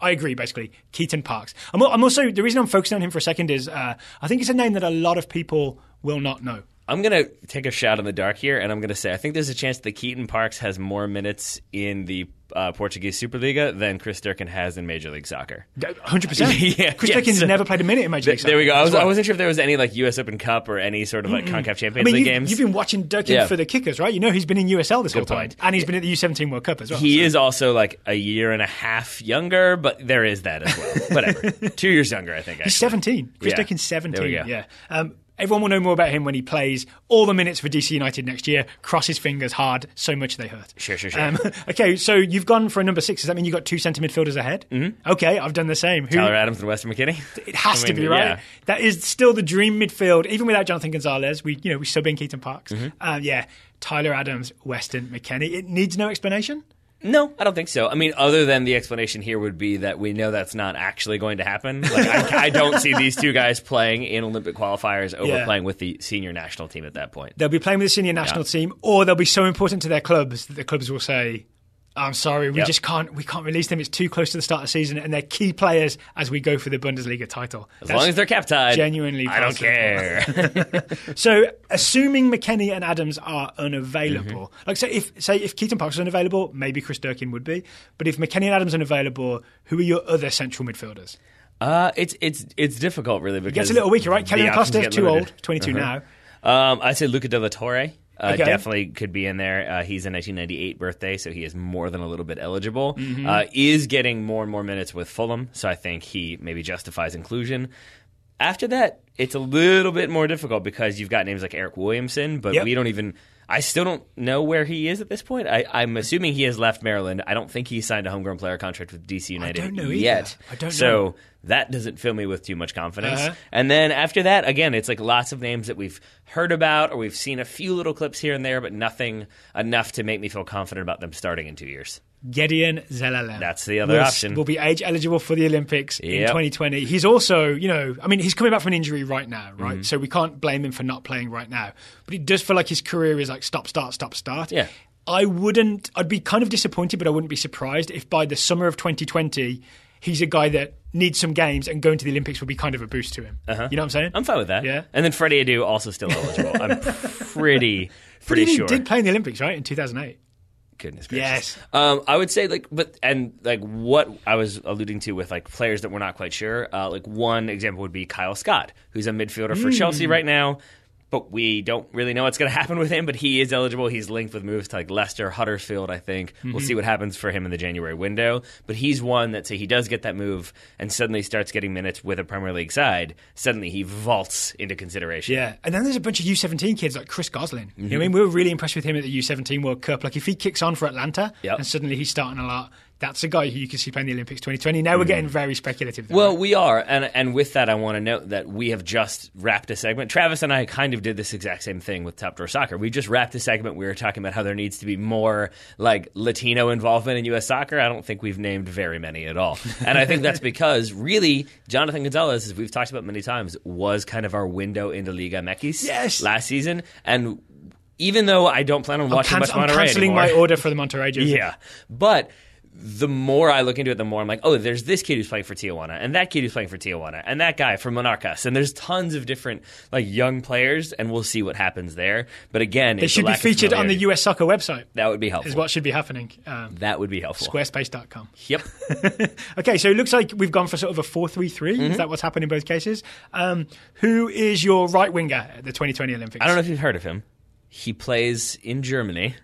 I agree, basically. Keaton Parks. I'm also, the reason I'm focusing on him for a second is I think it's a name that a lot of people will not know. I'm going to take a shot in the dark here, and I'm going to say I think there's a chance that Keaton Parks has more minutes in the Portuguese Superliga than Chris Durkin has in Major League Soccer. 100%. Chris Durkin's never played a minute in Major League Soccer. There we go. I wasn't sure if there was any like US Open Cup or any sort of like CONCACAF Champions League games. You've been watching Durkin for the kickers, right? You know he's been in USL this whole time. And he's been at the U17 World Cup as well. He is also like a year and a half younger, but there is that as well. Whatever. 2 years younger, I think. Actually. He's 17. Chris Durkin's 17. There we go. Yeah. Everyone will know more about him when he plays all the minutes for DC United next year. Cross his fingers hard, so much they hurt. Sure. Okay, so you've gone for a number 6. Does that mean you've got 2 centre midfielders ahead? Mm-hmm. Okay, I've done the same. Tyler Adams and Weston McKennie? It has to be, right? Yeah. That is still the dream midfield. Even without Jonathan Gonzalez, we sub in Keaton Parks. Tyler Adams, Weston McKennie. It needs no explanation. No, I don't think so. I mean, other than the explanation here would be that we know that's not actually going to happen. Like, I don't see these two guys playing in Olympic qualifiers over playing with the senior national team at that point. They'll be playing with the senior national team, or they'll be so important to their clubs that the clubs will say, I'm sorry, we can't release them. It's too close to the start of the season, and they're key players as we go for the Bundesliga title. As long as they're cap tied, genuinely, I don't care. So, assuming McKennie and Adams are unavailable, like if Keaton Parks is unavailable, maybe Chris Durkin would be. But if McKennie and Adams are unavailable, who are your other central midfielders? It's difficult, really, because it gets a little weaker, right? Kellyn Acosta is too old, 22 now. I'd say Luca de la Torre. Okay. Definitely could be in there. He's a 1998 birthday, so he is more than a little bit eligible. Is getting more and more minutes with Fulham, so I think he maybe justifies inclusion. After that, it's a little bit more difficult because you've got names like Eric Williamson, but we don't even... I still don't know where he is at this point. I'm assuming he has left Maryland. I don't think he signed a homegrown player contract with DC United yet. I don't know. So that doesn't fill me with too much confidence. And then after that, again, it's like lots of names that we've heard about or we've seen a few little clips here and there, but nothing enough to make me feel confident about them starting in 2 years. Gideon Zelalem. That's the other option. Will be age eligible for the Olympics in 2020. He's also, he's coming back from an injury right now, right? So we can't blame him for not playing right now. But it does feel like his career is like stop, start. Yeah. I'd be kind of disappointed, but I wouldn't be surprised if by the summer of 2020, he's a guy that needs some games and going to the Olympics would be kind of a boost to him. You know what I'm saying? I'm fine with that. Yeah. And then Freddie Adu also still eligible. I'm pretty sure. He did play in the Olympics, right, in 2008. Goodness gracious. Yes. I would say what I was alluding to with like players that we're not quite sure. Like one example would be Kyle Scott, who's a midfielder for Chelsea right now. But we don't really know what's going to happen with him, but he is eligible. He's linked with moves to like Leicester, Huddersfield, I think. We'll see what happens for him in the January window. But he's one that, say, he does get that move and suddenly starts getting minutes with a Premier League side. Suddenly he vaults into consideration. Yeah, and then there's a bunch of U17 kids like Chris Gosling. You know what I mean? We were really impressed with him at the U17 World Cup. Like if he kicks on for Atlanta and suddenly he's starting a lot, that's a guy who you can see playing the Olympics 2020. Now we're getting very speculative, though. Well, right? we are. And with that, I want to note that we have just wrapped a segment. Travis and I kind of did this exact same thing with Top Drawer Soccer. We just wrapped a segment. We were talking about how there needs to be more like Latino involvement in U.S. soccer. I don't think we've named very many at all. And I think that's because really Jonathan Gonzalez, as we've talked about many times, was kind of our window into Liga MX last season. And even though I don't plan on watching much Monterrey anymore. I'm cancelling my order for the Monterrey jersey. Yeah. But the more I look into it, the more I'm like, oh, there's this kid who's playing for Tijuana, and that kid who's playing for Tijuana, and that guy from Monarcas, and there's tons of different like young players, and we'll see what happens there. But again, they should be featured on the US Soccer website. That would be helpful. Is what should be happening. That would be helpful. Squarespace.com. Yep. Okay, so it looks like we've gone for sort of a 4-3-3. Is that what's happened in both cases? Who is your right winger at the 2020 Olympics? I don't know if you've heard of him. He plays in Germany.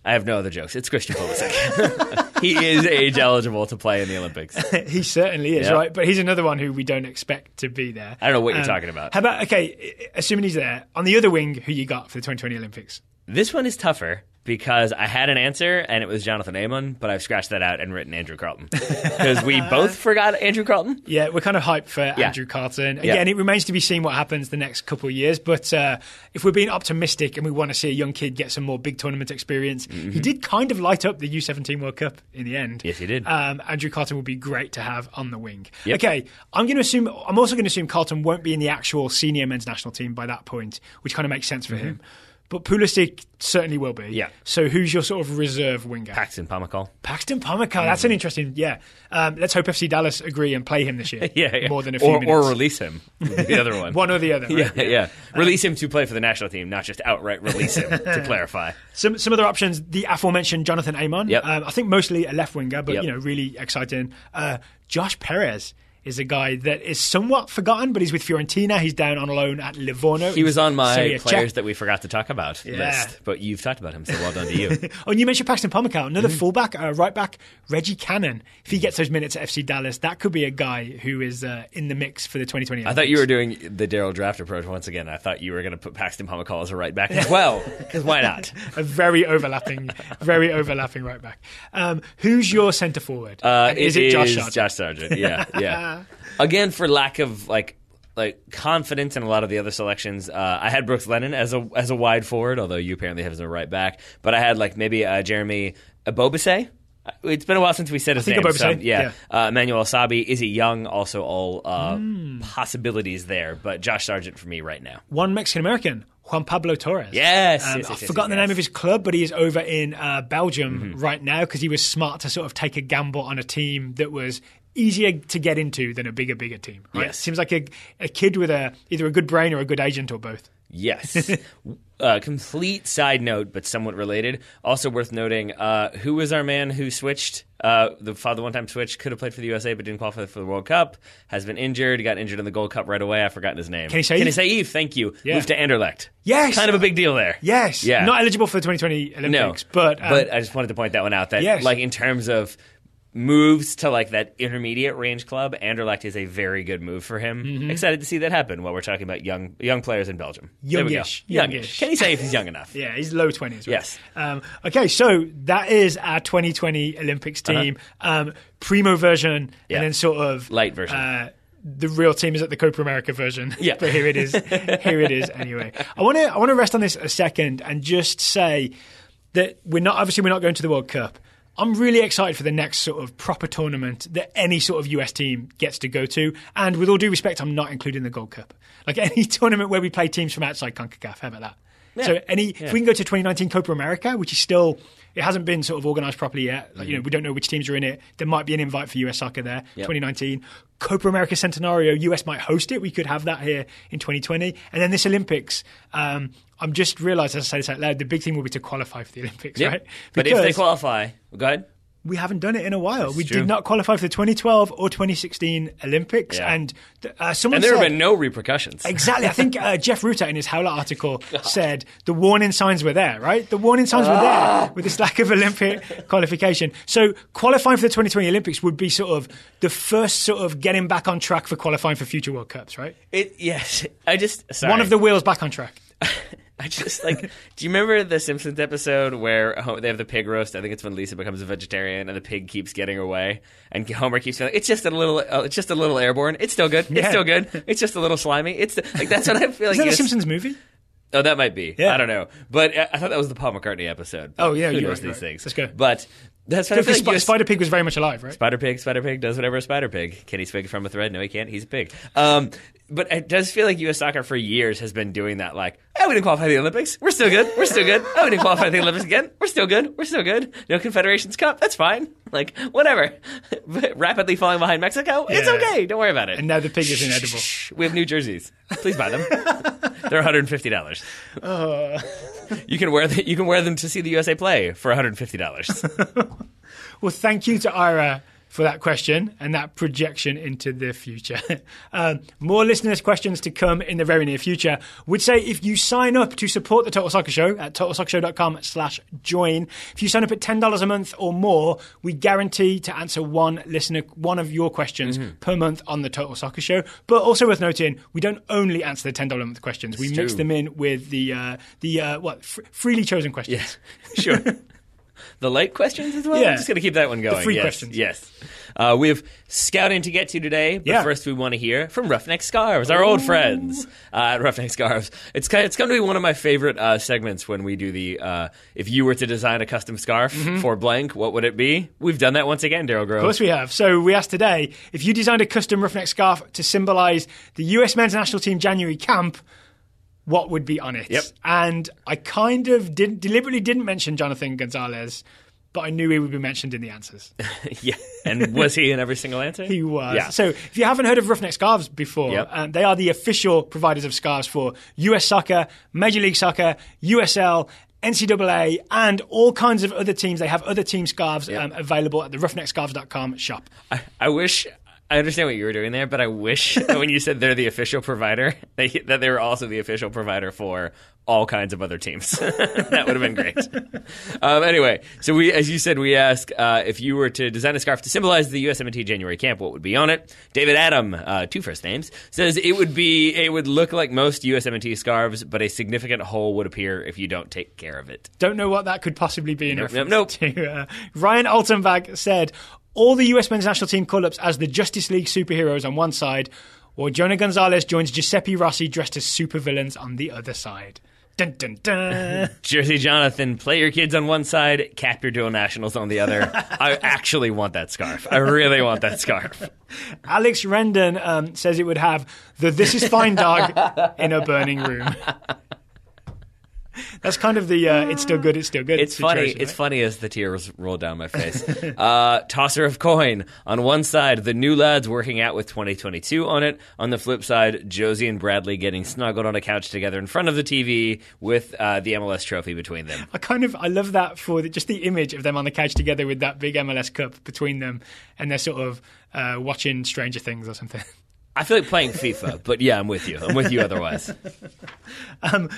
I have no other jokes. It's Christian Pulisic. He is age eligible to play in the Olympics. He certainly is, right? But he's another one who we don't expect to be there. I don't know what you're talking about. How about, okay, assuming he's there, on the other wing, who you got for the 2020 Olympics? This one is tougher because I had an answer and it was Jonathan Amon, but I've scratched that out and written Andrew Carlton. Because we both forgot Andrew Carlton. Yeah, we're kind of hyped for Andrew Carlton. Again, it remains to be seen what happens the next couple of years, but if we're being optimistic and we want to see a young kid get some more big tournament experience, he did kind of light up the U17 World Cup in the end. Yes, he did. Andrew Carlton would be great to have on the wing. Okay, I'm also going to assume Carlton won't be in the actual senior men's national team by that point, which kind of makes sense for him. But Pulisic certainly will be. Yeah. So who's your sort of reserve winger? Paxton Pomykal. Paxton Pomykal. That's an interesting. Yeah. Let's hope FC Dallas agree and play him this year. More than a few minutes. Or release him. The other one. One or the other. Right? Yeah. Release him to play for the national team, not just outright release him. To clarify. Some other options. The aforementioned Jonathan Amon. I think mostly a left winger, but really exciting. Josh Perez is a guy that is somewhat forgotten, but he's with Fiorentina. He's down on loan at Livorno. He was on my players that we forgot to talk about list, but you've talked about him, so well done to you. And you mentioned Paxton Pomykal, another fullback, right back, Reggie Cannon. If he gets those minutes at FC Dallas, that could be a guy who is in the mix for the 2020 Olympics. I thought you were doing the Daryl Draft approach once again. I thought you were going to put Paxton Pomykal as a right back as well, because why not? A very overlapping right back. Who's your centre forward? Is it Josh Sargent? Josh Sargent, yeah. Again, for lack of like confidence in a lot of the other selections, I had Brooks Lennon as a wide forward, although you apparently have him as a right back. But I had like maybe Jeremy Ebobisse It's been a while since we said his name. Yeah. Emmanuel Asabi, Izzy Young, also all possibilities there. But Josh Sargent for me right now. One Mexican-American, Juan Pablo Torres. Yes. I've forgotten the name of his club, but he is over in Belgium right now because he was smart to sort of take a gamble on a team that was easier to get into than a bigger team. Right? Yes. Seems like a kid with either a good brain or a good agent or both. Yes. Complete side note, but somewhat related. Also worth noting, who was our man who switched? The one-time switch, could have played for the USA but didn't qualify for the World Cup, has been injured. He got injured in the Gold Cup right away. I've forgotten his name. Kenny Saif, thank you. Yeah. Moved to Anderlecht. Yes. Kind of a big deal there. Yes. Yeah. Not eligible for the 2020 Olympics. No. But I just wanted to point that one out. That like in terms of moves to like that intermediate range club, Anderlecht is a very good move for him. Excited to see that happen while we're talking about young players in Belgium. Youngish. Kenny Saif is young enough. Yeah, he's low 20s. Right? Yes. Okay, so that is our 2020 Olympics team. Primo version and then sort of light version. The real team is at the Copa America version. Yeah. But here it is. Here it is anyway. I want to rest on this a second and just say that we're not going to the World Cup. I'm really excited for the next sort of proper tournament that any sort of US team gets to go to. And with all due respect, I'm not including the Gold Cup. Like any tournament where we play teams from outside CONCACAF. How about that? Yeah. So if we can go to 2019 Copa America, which is still, it hasn't been sort of organised properly yet. Like, we don't know which teams are in it. There might be an invite for US soccer there, 2019. Copa America Centenario, US might host it. We could have that here in 2020. And then this Olympics, I'm just realised, as I say this out loud, the big thing will be to qualify for the Olympics, right? But if they qualify, go ahead. We haven't done it in a while. That's we true. did not qualify for the 2012 or 2016 Olympics. Yeah. And there have been no repercussions. Exactly. I think Jeff Rutter in his Howler article said the warning signs were there, right? The warning signs were there with this lack of Olympic qualification. So qualifying for the 2020 Olympics would be sort of the first sort of getting back on track for qualifying for future World Cups, right? Yes. Sorry. One of the wheels back on track. I just do you remember the Simpsons episode where they have the pig roast? I think it's when Lisa becomes a vegetarian and the pig keeps getting away and Homer keeps feeling it's just a little airborne. It's still good. It's still good. It's just a little slimy. It's that's what I feel like. Is that a Simpsons movie? Oh, that might be. Yeah. I don't know. But I thought that was the Paul McCartney episode. Oh, yeah. Who You're knows right, these things? Let's go. But that's what I feel like. Spider Pig was very much alive, right? Spider Pig does whatever a spider pig. Can he swing from a thread? No, he can't. He's a pig. But it does feel like U.S. soccer for years has been doing that. Like, we didn't qualify for the Olympics. We're still good. We're still good. We didn't qualify for the Olympics again. We're still good. We're still good. No Confederations Cup. That's fine. Like, whatever. Rapidly falling behind Mexico. Yeah. It's okay. Don't worry about it. And now the pig is inedible. We have new jerseys. Please buy them. They're $150. You can wear them to see the USA play for $150. Well, thank you to Ira for that question and that projection into the future. More listeners' questions to come in the very near future. Would say if you sign up to support the Total Soccer Show at totalsoccershow.com/join, if you sign up at $10 a month or more, we guarantee to answer one of your questions per month on the Total Soccer Show. But also worth noting, we don't only answer the $10 a month questions. We mix them in with the freely chosen questions. Yeah, sure. The light questions as well? Yeah. I'm just going to keep that one going. The free questions. Yes. We have scouting to get to today, but first we want to hear from Roughneck Scarves, our old friends at Roughneck Scarves. It's come to be one of my favorite segments when we do the if you were to design a custom scarf for blank, what would it be? We've done that once again, Daryl Grove. Of course we have. So we asked today, if you designed a custom Roughneck scarf to symbolise the US men's national team January camp, what would be on it? Yep. And I kind of deliberately didn't mention Jonathan Gonzalez, but I knew he would be mentioned in the answers. Yeah. And was he in every single answer? He was. Yeah. So if you haven't heard of Roughneck Scarves before, they are the official providers of scarves for US Soccer, Major League Soccer, USL, NCAA, and all kinds of other teams. They have other team scarves available at the roughneckscarves.com shop. I wish... I understand what you were doing there, but I wish that when you said they're the official provider, that they were also the official provider for all kinds of other teams. That would have been great. Anyway, so as you said, we ask if you were to design a scarf to symbolize the USMNT January camp, what would be on it? David Adam, two first names, says it would look like most USMNT scarves, but a significant hole would appear if you don't take care of it. Don't know what that could possibly be in reference nope. to. Ryan Altenbach said, all the US men's national team call-ups as the Justice League superheroes on one side, or Jonah Gonzalez joins Giuseppe Rossi dressed as supervillains on the other side. Dun, dun, dun. Jersey Jonathan, play your kids on one side, cap your dual nationals on the other. I actually want that scarf. I really want that scarf. Alex Rendon says it would have the "This is fine, dog" in a burning room. That's kind of the it's still good, it's still good. It's funny. It's funny as the tears roll down my face. Tosser of coin. On one side, the new lads working out with 2022 on it. On the flip side, Josie and Bradley getting snuggled on a couch together in front of the TV with the MLS trophy between them. I love that for just the image of them on the couch together with that big MLS cup between them, and they're sort of watching Stranger Things or something. I feel like playing FIFA, but yeah, I'm with you. I'm with you otherwise.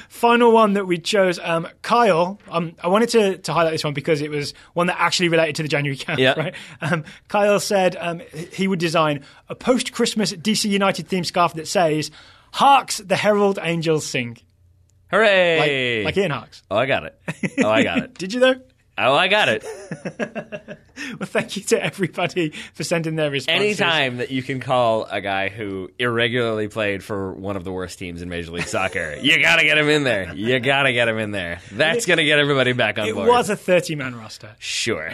Final one that we chose, Kyle. I wanted to highlight this one because it was one that actually related to the January camp. Yeah. Right? Kyle said he would design a post-Christmas DC United themed scarf that says, "Harks, the Herald Angels sing." Hooray! Like Ian Harks. Oh, I got it. Did you though? Oh, I got it. Well, thank you to everybody for sending their responses. Anytime that you can call a guy who irregularly played for one of the worst teams in Major League Soccer, you got to get him in there. That's going to get everybody back on board. It was a 30-man roster. Sure.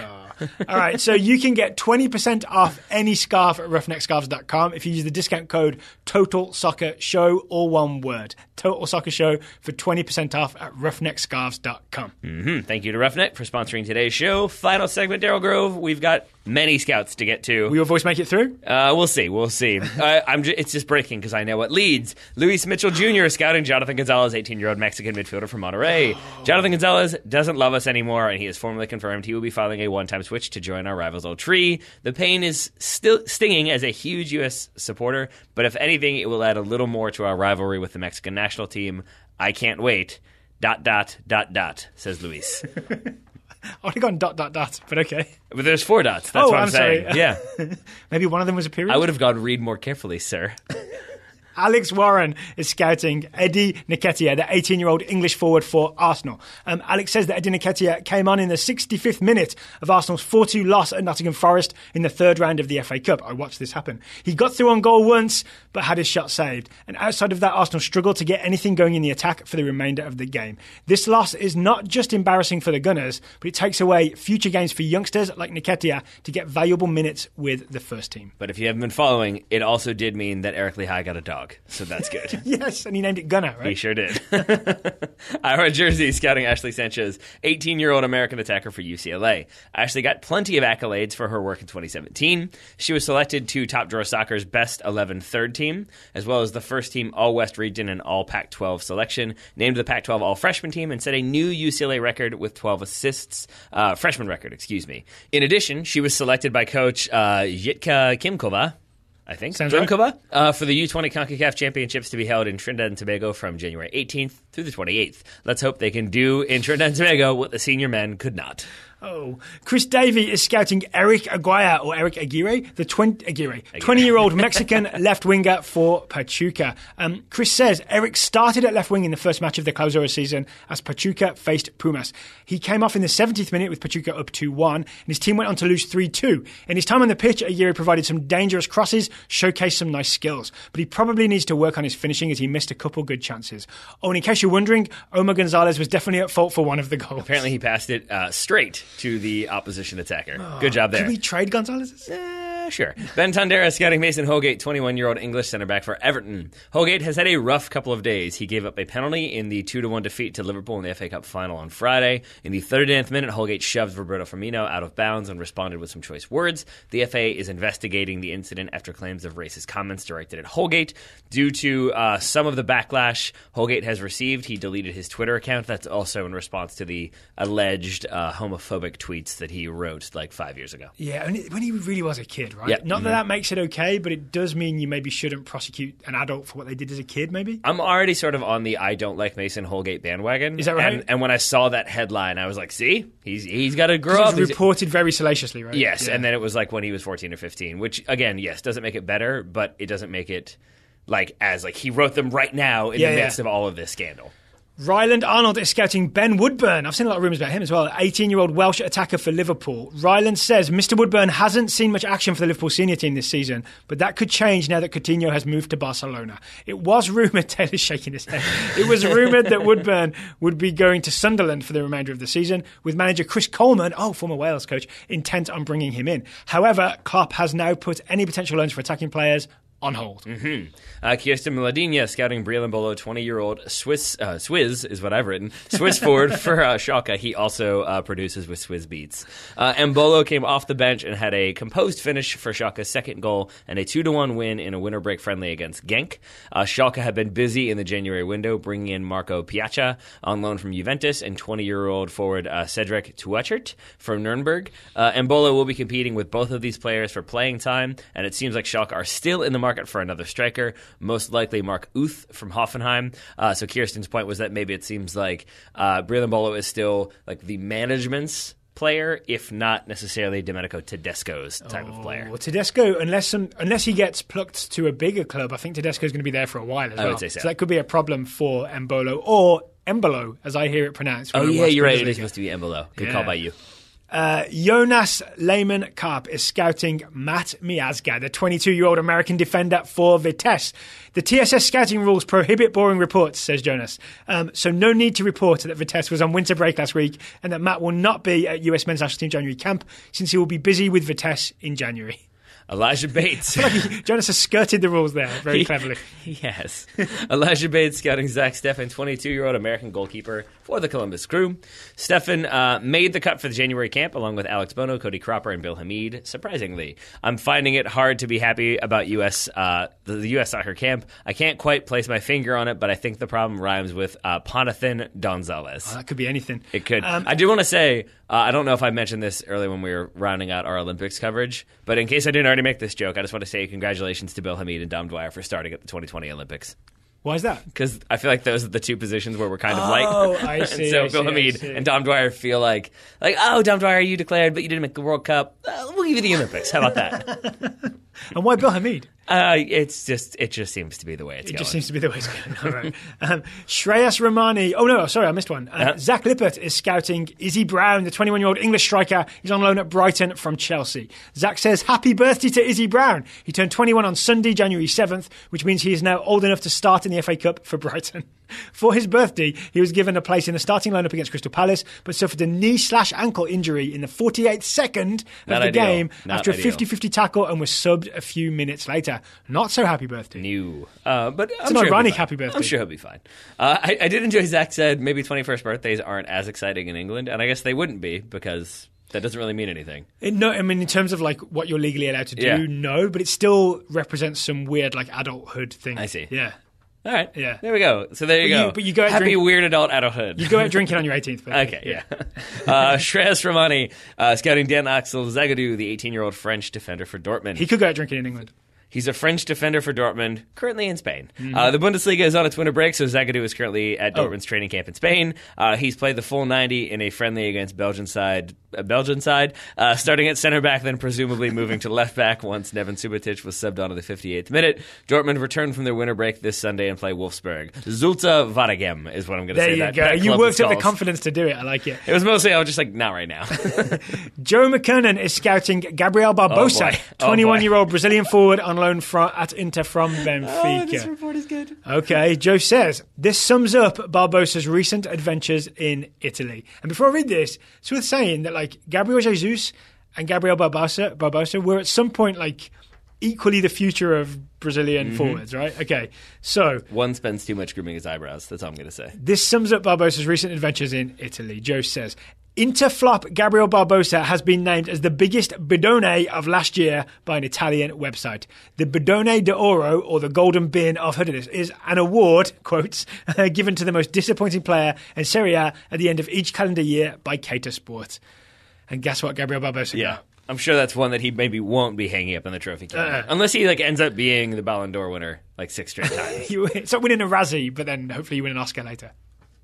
All right, so you can get 20% off any scarf at roughneckscarves.com if you use the discount code Total Soccer Show, all one word. Total Soccer Show for 20% off at roughneckscarves.com. Mm-hmm. Thank you to Roughneck for sponsoring today's show. Final segment, Daryl Grove. We've got many scouts to get to. Will your voice make it through? We'll see. It's just breaking because I know what leads. Luis Mitchell Jr. scouting Jonathan Gonzalez, 18-year-old Mexican midfielder from Monterrey. Jonathan Gonzalez doesn't love us anymore, and he has formally confirmed he will be filing a one-time switch to join our rivals Old Tree. The pain is still stinging as a huge U.S. supporter, but if anything, it will add a little more to our rivalry with the Mexican national team. I can't wait. ... says Luis. I would have gone ... but okay. But there's 4 dots. That's what I'm saying. Sorry. Yeah. Maybe one of them was a period? I would have gone read more carefully, sir. Alex Warren is scouting Eddie Nketiah, the 18-year-old English forward for Arsenal. Alex says that Eddie Nketiah came on in the 65th minute of Arsenal's 4-2 loss at Nottingham Forest in the third round of the FA Cup. I watched this happen. He got through on goal once, but had his shot saved. And outside of that, Arsenal struggled to get anything going in the attack for the remainder of the game. This loss is not just embarrassing for the Gunners, but it takes away future games for youngsters like Nketiah to get valuable minutes with the first team. But if you haven't been following, it also did mean that Eric Lehigh got a dog. So that's good. Yes, and he named it Gunner, right? He sure did. Our Jersey scouting Ashley Sanchez, 18-year-old American attacker for UCLA. Ashley got plenty of accolades for her work in 2017. She was selected to Top Drawer Soccer's Best 11 third team, as well as the first team All-West Region and All-Pac-12 selection, named the Pac-12 All-Freshman team, and set a new UCLA record with 12 assists. Freshman record, excuse me. In addition, she was selected by coach Jitka Kimkova, I think. Sounds right. For the U20 CONCACAF Championships to be held in Trinidad and Tobago from January 18th through the 28th. Let's hope they can do in Trinidad and Tobago what the senior men could not. Oh, Chris Davey is scouting Eric Aguirre, or Eric Aguirre, the 20-year-old Mexican left winger for Pachuca. Chris says Eric started at left wing in the first match of the Clausura season as Pachuca faced Pumas. He came off in the 70th minute with Pachuca up 2-1, and his team went on to lose 3-2. In his time on the pitch, Aguirre provided some dangerous crosses, showcased some nice skills, but he probably needs to work on his finishing as he missed a couple good chances. Oh, and in case you're wondering, Omar Gonzalez was definitely at fault for one of the goals. Apparently he passed it straight to the opposition attacker. Good job there. Should we trade Gonzalez? Sure. Ben Tondera scouting Mason Holgate, 21-year-old English center back for Everton. Holgate has had a rough couple of days. He gave up a penalty in the 2-1 defeat to Liverpool in the FA Cup final on Friday. In the 39th minute, Holgate shoved Roberto Firmino out of bounds and responded with some choice words. The FA is investigating the incident after claims of racist comments directed at Holgate. Due to some of the backlash Holgate has received, he deleted his Twitter account. That's also in response to the alleged homophobic tweets that he wrote like 5 years ago. Yeah, when he really was a kid, right? Yeah. Not that makes it okay, but it does mean you maybe shouldn't prosecute an adult for what they did as a kid, maybe? I'm already sort of on the I don't like Mason Holgate bandwagon. Is that right? And when I saw that headline, I was like, see? He's got to grow up. It was reported very salaciously, right? Yes, yeah. And then it was like when he was 14 or 15, which, again, yes, doesn't make it better, but it doesn't make it like he wrote them right now in the midst of all of this scandal. Ryland Arnold is scouting Ben Woodburn. I've seen a lot of rumours about him as well. 18-year-old Welsh attacker for Liverpool. Ryland says Mr. Woodburn hasn't seen much action for the Liverpool senior team this season, but that could change now that Coutinho has moved to Barcelona. It was rumoured, Taylor's shaking his head, it was rumoured that Woodburn would be going to Sunderland for the remainder of the season, with manager Chris Coleman, former Wales coach, intent on bringing him in. However, Klopp has now put any potential loans for attacking players on hold. Kirsten Mladinha scouting Breel Mbolo, 20-year-old Swizz is what I've written. Swiss forward for Schalke. He also produces with Swizz Beats. Mbolo came off the bench and had a composed finish for Schalke's second goal and a 2-1 win in a winter break friendly against Genk. Schalke had been busy in the January window, bringing in Marco Piazza on loan from Juventus and 20-year-old forward Cedric Tuachert from Nuremberg. Mbolo will be competing with both of these players for playing time, and it seems like Schalke are still in the market for another striker, most likely Mark Uth from Hoffenheim. So Kirsten's point was that maybe it seems like Breel Mbolo is still like the management's player, if not necessarily Domenico Tedesco's type of player. Well, Tedesco, unless he gets plucked to a bigger club, I think Tedesco's going to be there for a while as well. I would say so. So that could be a problem for Mbolo, or Embolo, as I hear it pronounced. Oh yeah, you're right. It is supposed to be Embolo. Good call by you. Jonas Lehmann Karp is scouting Matt Miazga, the 22-year-old American defender for Vitesse. The TSS scouting rules prohibit boring reports, says Jonas. So no need to report that Vitesse was on winter break last week and that Matt will not be at US Men's National Team January camp since he will be busy with Vitesse in January. Elijah Bates. I feel like Jonas has skirted the rules there very cleverly. Yes. Elijah Bates scouting Zach Steffen, 22-year-old American goalkeeper for the Columbus Crew. Steffen made the cut for the January camp along with Alex Bono, Cody Cropper, and Bill Hamid. Surprisingly, I'm finding it hard to be happy about the U.S. soccer camp. I can't quite place my finger on it, but I think the problem rhymes with Ponathan Gonzalez. Oh, that could be anything. It could. I do want to say, I don't know if I mentioned this earlier when we were rounding out our Olympics coverage, but in case I didn't already make this joke, I just want to say congratulations to Bill Hamid and Dom Dwyer for starting at the 2020 Olympics. Why is that? Because I feel like those are the two positions where we're kind of light. Oh, I see. And so Bill Hamid and Dom Dwyer feel like, Dom Dwyer, you declared, but you didn't make the World Cup. We'll give you the Olympics. How about that? And why Bill Hamid? It just seems to be the way it's going. It just seems to be the way it's going. All right. Shreyas Romani. Oh, no, sorry, I missed one. Zach Lippert is scouting Izzy Brown, the 21-year-old English striker. He's on loan at Brighton from Chelsea. Zach says, happy birthday to Izzy Brown. He turned 21 on Sunday, January 7th, which means he is now old enough to start in the FA Cup for Brighton. For his birthday, he was given a place in the starting lineup against Crystal Palace, but suffered a knee/ankle injury in the 48th second of the game after a 50-50 tackle and was subbed a few minutes later. Not so happy birthday. But it's an ironic happy birthday. I'm sure he'll be fine. I did enjoy Zach said maybe 21st birthdays aren't as exciting in England, and I guess they wouldn't be because that doesn't really mean anything. No, I mean in terms of like what you're legally allowed to do, no, but it still represents some weird like adulthood thing. I see. Yeah. All right. Yeah. There we go. So there you go. But you go out happy weird adult adulthood. You go out drinking on your 18th birthday. Okay, yeah. Shreyas Romani scouting Dan Axel Zagadou, the 18-year-old French defender for Dortmund. He could go out drinking in England. He's a French defender for Dortmund, currently in Spain. The Bundesliga is on its winter break, so Zagadou is currently at Dortmund's training camp in Spain. He's played the full 90 in a friendly against Belgian side, starting at center back, then presumably moving to left back once Neven Subotic was subbed on to the 58th minute. Dortmund returned from their winter break this Sunday and play Wolfsburg. Zulte Waregem is what I'm going to say. There you go. You worked up the confidence to do it. I like it. It was mostly, I was just like, not right now. Joe McKernan is scouting Gabriel Barbosa, 21-year-old Brazilian forward on loan at Inter from Benfica. This report is good. Okay, Joe says, this sums up Barbosa's recent adventures in Italy. And before I read this, it's worth saying that like Gabriel Jesus and Gabriel Barbosa were at some point like equally the future of Brazilian forwards, right? Okay, so one spends too much grooming his eyebrows. That's all I'm going to say. This sums up Barbosa's recent adventures in Italy. Joe says, Interflop Gabriel Barbosa has been named as the biggest bidone of last year by an Italian website. The Bidone d'Oro, or the Golden Bin of Hoodiness, is an award, quotes, given to the most disappointing player in Serie A at the end of each calendar year by Cater Sport. And guess what Gabriel Barbosa got? I'm sure that's one that he maybe won't be hanging up in the trophy cabinet. Unless he like ends up being the Ballon d'Or winner like 6 straight times. It's like winning a Razzie, but then hopefully you win an Oscar later.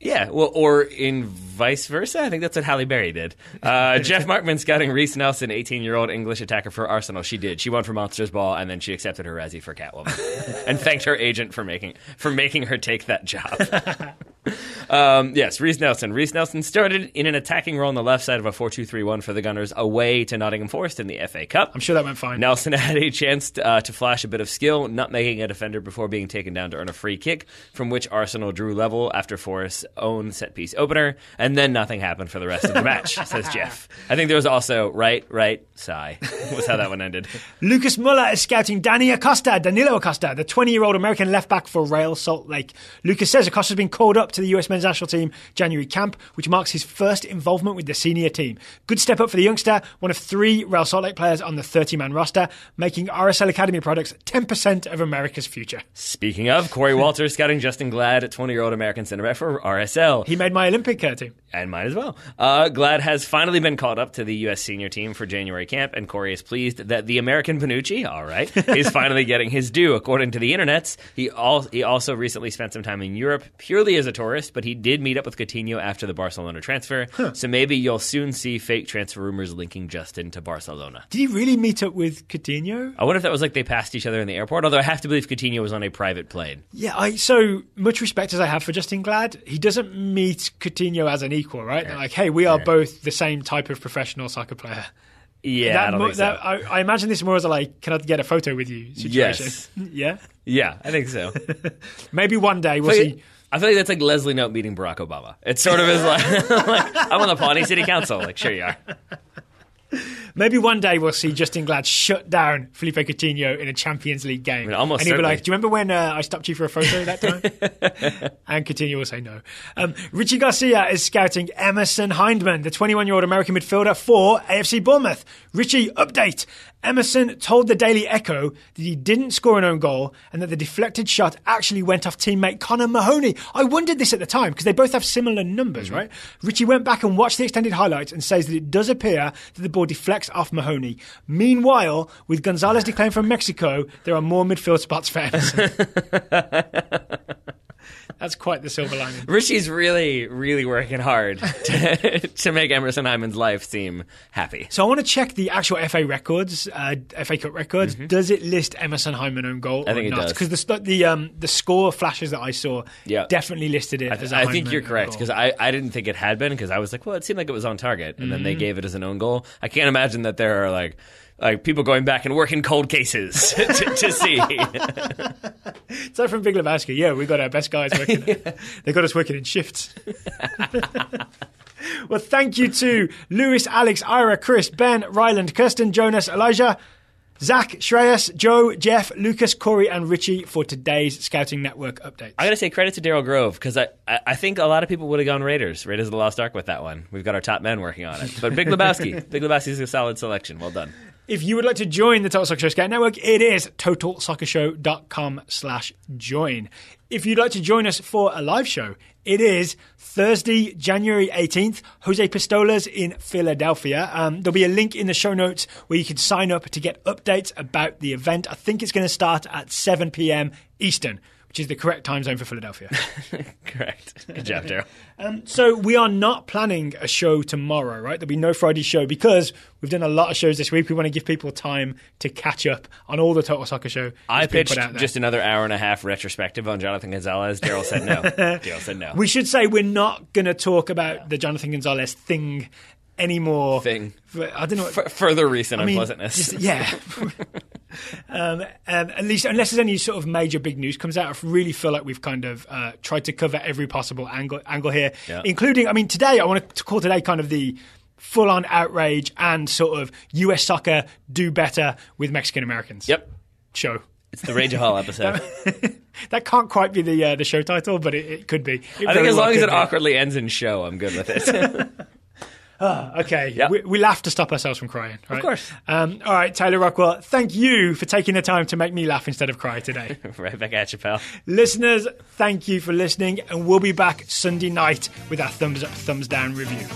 Yeah, well, or in vice versa. I think that's what Halle Berry did. Jeff Markman scouting Reece Nelson, 18-year-old English attacker for Arsenal. She did. She won for Monsters Ball, and then she accepted her Razzie for Catwoman, and thanked her agent for making her take that job. Yes, Reece Nelson. Reece Nelson started in an attacking role on the left side of a 4-2-3-1 for the Gunners away to Nottingham Forest in the FA Cup. I'm sure that went fine. Nelson had a chance to flash a bit of skill, nutmegging a defender before being taken down to earn a free kick, from which Arsenal drew level after Forest's own set-piece opener, and then nothing happened for the rest of the match, says Jeff. I think there was also right, sigh, was how that one ended. Lucas Muller is scouting Danilo Acosta, the 20-year-old American left-back for Real Salt Lake. Lucas says Acosta's been called up to the US men's national team January camp, which marks his first involvement with the senior team. Good step up for the youngster, one of 3 Real Salt Lake players on the 30-man roster, making RSL Academy products 10% of America's future. Speaking of, Corey Walters scouting Justin Glad, a 20-year-old American centre back for RSL. He made my Olympic team. And mine as well. Glad has finally been called up to the U.S. senior team for January camp, and Corey is pleased that the American Bonucci, all right, is finally getting his due. According to the internets, he also recently spent some time in Europe purely as a tourist, but he did meet up with Coutinho after the Barcelona transfer, so maybe you'll soon see fake transfer rumors linking Justin to Barcelona. Did he really meet up with Coutinho? I wonder if that was like they passed each other in the airport, although I have to believe Coutinho was on a private plane. Yeah, so much respect as I have for Justin Glad, he doesn't meet Coutinho as an equal, right? They're like, hey, we are both the same type of professional soccer player. Yeah, I don't think so. I imagine this more as a like, can I get a photo with you situation. Yes. Yeah? Yeah, I think so. Maybe one day we'll see. I feel like that's like Leslie Knope meeting Barack Obama. It sort of is like I'm on the Pawnee City Council. Like, sure you are. Maybe one day we'll see Justin Glad shut down Felipe Coutinho in a Champions League game. I mean, almost and he'll be certainly. like, do you remember when I stopped you for a photo that time? And Coutinho will say no. Richie Garcia is scouting Emerson Hyndamn, the 21-year-old American midfielder for AFC Bournemouth. Richie, update. Emerson told the Daily Echo that he didn't score an own goal and that the deflected shot actually went off teammate Connor Mahoney. I wondered this at the time because they both have similar numbers, right? Richie went back and watched the extended highlights and says that it does appear that the ball deflects off Mahoney. Meanwhile, with Gonzalez declaring from Mexico, there are more midfield spots for Emerson. That's quite the silver lining. Richie's really, really working hard to make Emerson Hyndam's life seem happy. So I want to check the actual FA records, FA Cup records. Does it list Emerson Hyndamn own goal or I think not? it does. Because the score flashes that I saw definitely listed it as a I think you're Hyndamn correct, goal. because I didn't think it had been, because I was like, well, it seemed like it was on target, and then they gave it as an own goal. I can't imagine that there are like people going back and working cold cases to see. So from Big Lebowski, yeah, we got our best guys working. They got us working in shifts. Well, thank you to Lewis, Alex, Ira, Chris, Ben, Ryland, Kirsten, Jonas, Elijah, Zach, Shreyas, Joe, Jeff, Lucas, Corey, and Richie for today's Scouting Network updates. I got to say credit to Daryl Grove, because I think a lot of people would have gone Raiders of the Lost Ark with that one. We've got our top men working on it. But Big Lebowski's a solid selection. Well done. If you would like to join the Total Soccer Show Scout Network, it is totalsoccershow.com/join. If you'd like to join us for a live show, it is Thursday, January 18th, Jose Pistolas in Philadelphia. There'll be a link in the show notes where you can sign up to get updates about the event. I think it's going to start at 7 p.m. Eastern, which is the correct time zone for Philadelphia. Correct. Good job, Daryl. So we are not planning a show tomorrow, right? There'll be no Friday show because we've done a lot of shows this week. We want to give people time to catch up on all the Total Soccer Show. I pitched just another hour and a half retrospective on Jonathan Gonzalez. Daryl said no. Daryl said no. We should say we're not going to talk about the Jonathan Gonzalez thing anymore. I don't know. Further recent unpleasantness. At least, unless there's any sort of major big news comes out, I really feel like we've kind of tried to cover every possible angle here, including, today, I want to call today kind of the full-on outrage and sort of US soccer do better with Mexican Americans. Yep. Show. It's the Rage Hall episode. That can't quite be the show title, but it could be. I think as long as it awkwardly ends in show, I'm good with it. Okay. Yep. We laugh to stop ourselves from crying, right? Of course. All right, Taylor Rockwell, thank you for taking the time to make me laugh instead of cry today. Right back at you, pal. Listeners, thank you for listening, and we'll be back Sunday night with our thumbs up, thumbs down review.